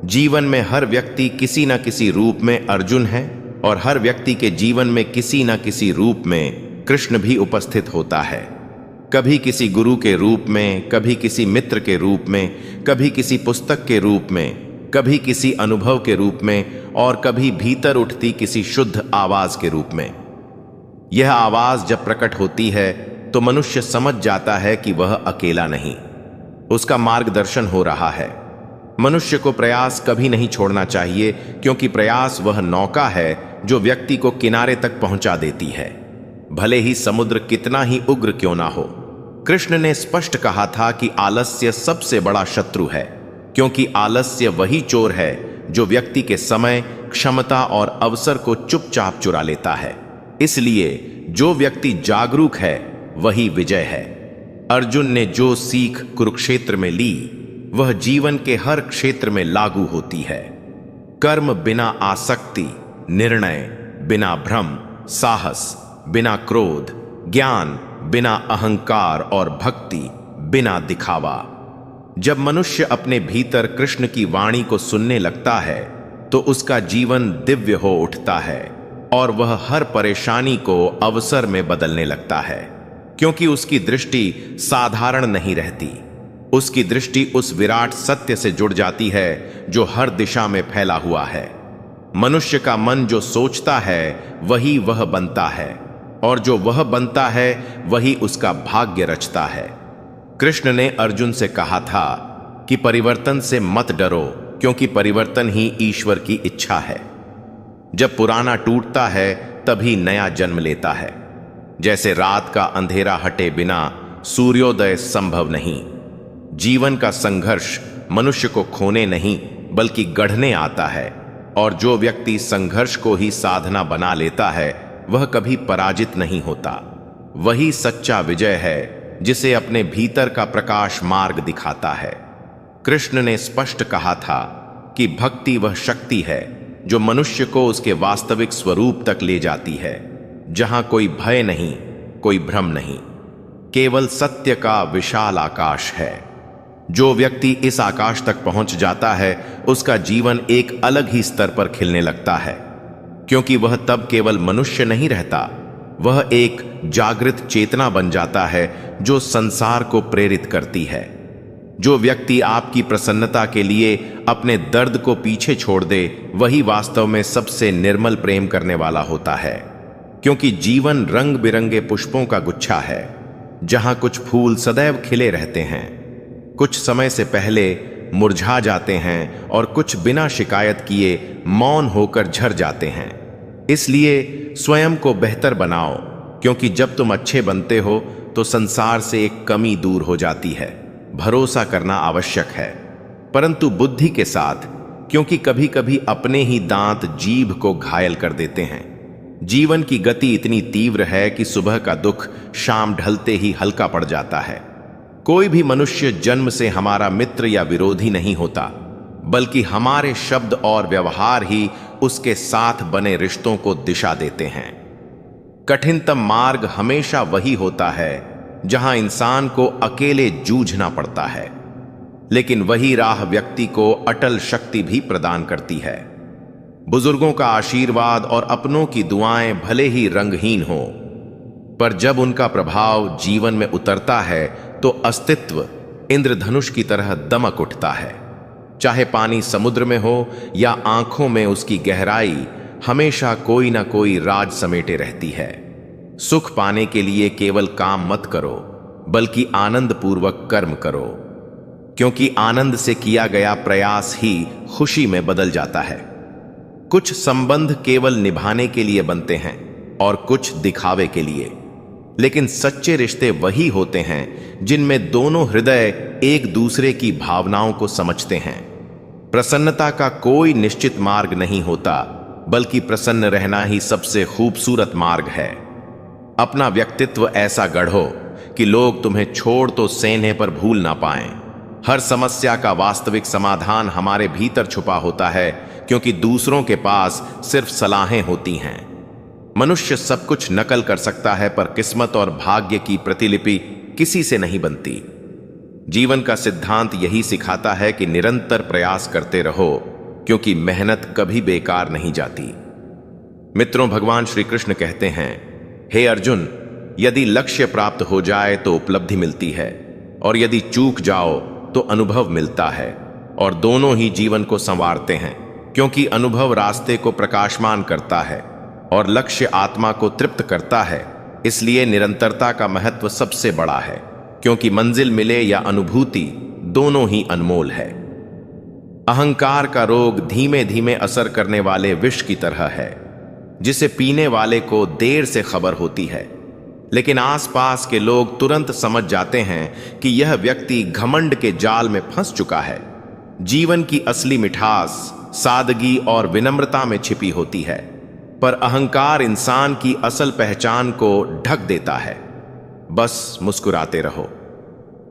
जीवन में हर व्यक्ति किसी न किसी रूप में अर्जुन है और हर व्यक्ति के जीवन में किसी न किसी रूप में कृष्ण भी उपस्थित होता है। कभी किसी गुरु के रूप में, कभी किसी मित्र के रूप में, कभी किसी पुस्तक के रूप में, कभी किसी अनुभव के रूप में और कभी भीतर उठती किसी शुद्ध आवाज के रूप में। यह आवाज जब प्रकट होती है तो मनुष्य समझ जाता है कि वह अकेला नहीं, उसका मार्गदर्शन हो रहा है। मनुष्य को प्रयास कभी नहीं छोड़ना चाहिए, क्योंकि प्रयास वह नौका है जो व्यक्ति को किनारे तक पहुंचा देती है, भले ही समुद्र कितना ही उग्र क्यों ना हो। कृष्ण ने स्पष्ट कहा था कि आलस्य सबसे बड़ा शत्रु है, क्योंकि आलस्य वही चोर है जो व्यक्ति के समय, क्षमता और अवसर को चुपचाप चुरा लेता है। इसलिए जो व्यक्ति जागरूक है वही विजय है। अर्जुन ने जो सीख कुरुक्षेत्र में ली वह जीवन के हर क्षेत्र में लागू होती है। कर्म बिना आसक्ति, निर्णय बिना भ्रम, साहस बिना क्रोध, ज्ञान बिना अहंकार और भक्ति बिना दिखावा। जब मनुष्य अपने भीतर कृष्ण की वाणी को सुनने लगता है तो उसका जीवन दिव्य हो उठता है और वह हर परेशानी को अवसर में बदलने लगता है, क्योंकि उसकी दृष्टि साधारण नहीं रहती। उसकी दृष्टि उस विराट सत्य से जुड़ जाती है जो हर दिशा में फैला हुआ है। मनुष्य का मन जो सोचता है वही वह बनता है, और जो वह बनता है वही उसका भाग्य रचता है। कृष्ण ने अर्जुन से कहा था कि परिवर्तन से मत डरो, क्योंकि परिवर्तन ही ईश्वर की इच्छा है। जब पुराना टूटता है तभी नया जन्म लेता है। जैसे रात का अंधेरा हटे बिना सूर्योदय संभव नहीं। जीवन का संघर्ष मनुष्य को खोने नहीं बल्कि गढ़ने आता है, और जो व्यक्ति संघर्ष को ही साधना बना लेता है वह कभी पराजित नहीं होता। वही सच्चा विजय है जिसे अपने भीतर का प्रकाश मार्ग दिखाता है। कृष्ण ने स्पष्ट कहा था कि भक्ति वह शक्ति है जो मनुष्य को उसके वास्तविक स्वरूप तक ले जाती है, जहां कोई भय नहीं, कोई भ्रम नहीं, केवल सत्य का विशाल आकाश है। जो व्यक्ति इस आकाश तक पहुंच जाता है उसका जीवन एक अलग ही स्तर पर खिलने लगता है। क्योंकि वह तब केवल मनुष्य नहीं रहता, वह एक जागृत चेतना बन जाता है जो संसार को प्रेरित करती है। जो व्यक्ति आपकी प्रसन्नता के लिए अपने दर्द को पीछे छोड़ दे, वही वास्तव में सबसे निर्मल प्रेम करने वाला होता है। क्योंकि जीवन रंग बिरंगे पुष्पों का गुच्छा है, जहां कुछ फूल सदैव खिले रहते हैं, कुछ समय से पहले मुरझा जाते हैं और कुछ बिना शिकायत किए मौन होकर झर जाते हैं। इसलिए स्वयं को बेहतर बनाओ, क्योंकि जब तुम अच्छे बनते हो तो संसार से एक कमी दूर हो जाती है। भरोसा करना आवश्यक है, परंतु बुद्धि के साथ, क्योंकि कभी कभी अपने ही दांत जीभ को घायल कर देते हैं। जीवन की गति इतनी तीव्र है कि सुबह का दुख शाम ढलते ही हल्का पड़ जाता है। कोई भी मनुष्य जन्म से हमारा मित्र या विरोधी नहीं होता, बल्कि हमारे शब्द और व्यवहार ही उसके साथ बने रिश्तों को दिशा देते हैं। कठिनतम मार्ग हमेशा वही होता है जहां इंसान को अकेले जूझना पड़ता है, लेकिन वही राह व्यक्ति को अटल शक्ति भी प्रदान करती है। बुजुर्गों का आशीर्वाद और अपनों की दुआएं भले ही रंगहीन हो, पर जब उनका प्रभाव जीवन में उतरता है तो अस्तित्व इंद्रधनुष की तरह दमक उठता है। चाहे पानी समुद्र में हो या आंखों में उसकी गहराई, हमेशा कोई ना कोई राज समेटे रहती है। सुख पाने के लिए केवल काम मत करो, बल्कि आनंद पूर्वक कर्म करो, क्योंकि आनंद से किया गया प्रयास ही खुशी में बदल जाता है। कुछ संबंध केवल निभाने के लिए बनते हैं और कुछ दिखावे के लिए, लेकिन सच्चे रिश्ते वही होते हैं जिनमें दोनों हृदय एक दूसरे की भावनाओं को समझते हैं। प्रसन्नता का कोई निश्चित मार्ग नहीं होता, बल्कि प्रसन्न रहना ही सबसे खूबसूरत मार्ग है। अपना व्यक्तित्व ऐसा गढ़ो कि लोग तुम्हें छोड़ तो सेने पर भूल ना पाएं। हर समस्या का वास्तविक समाधान हमारे भीतर छुपा होता है, क्योंकि दूसरों के पास सिर्फ सलाहें होती हैं। मनुष्य सब कुछ नकल कर सकता है, पर किस्मत और भाग्य की प्रतिलिपि किसी से नहीं बनती। जीवन का सिद्धांत यही सिखाता है कि निरंतर प्रयास करते रहो, क्योंकि मेहनत कभी बेकार नहीं जाती। मित्रों, भगवान श्री कृष्ण कहते हैं, हे अर्जुन, यदि लक्ष्य प्राप्त हो जाए तो उपलब्धि मिलती है, और यदि चूक जाओ तो अनुभव मिलता है, और दोनों ही जीवन को संवारते हैं। क्योंकि अनुभव रास्ते को प्रकाशमान करता है और लक्ष्य आत्मा को तृप्त करता है। इसलिए निरंतरता का महत्व सबसे बड़ा है, क्योंकि मंजिल मिले या अनुभूति, दोनों ही अनमोल है। अहंकार का रोग धीमे धीमे असर करने वाले विष की तरह है, जिसे पीने वाले को देर से खबर होती है, लेकिन आसपास के लोग तुरंत समझ जाते हैं कि यह व्यक्ति घमंड के जाल में फंस चुका है। जीवन की असली मिठास सादगी और विनम्रता में छिपी होती है, पर अहंकार इंसान की असल पहचान को ढक देता है। बस मुस्कुराते रहो,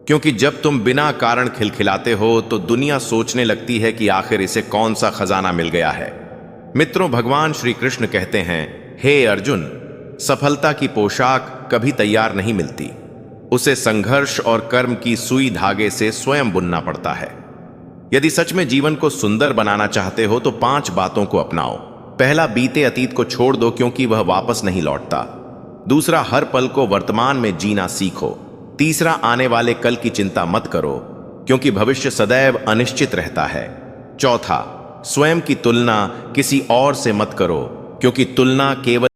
क्योंकि जब तुम बिना कारण खिलखिलाते हो तो दुनिया सोचने लगती है कि आखिर इसे कौन सा खजाना मिल गया है। मित्रों, भगवान श्री कृष्ण कहते हैं, हे अर्जुन, सफलता की पोशाक कभी तैयार नहीं मिलती, उसे संघर्ष और कर्म की सुई धागे से स्वयं बुनना पड़ता है। यदि सच में जीवन को सुंदर बनाना चाहते हो तो 5 बातों को अपनाओ। पहला, बीते अतीत को छोड़ दो, क्योंकि वह वापस नहीं लौटता। दूसरा, हर पल को वर्तमान में जीना सीखो। तीसरा, आने वाले कल की चिंता मत करो, क्योंकि भविष्य सदैव अनिश्चित रहता है। चौथा, स्वयं की तुलना किसी और से मत करो, क्योंकि तुलना केवल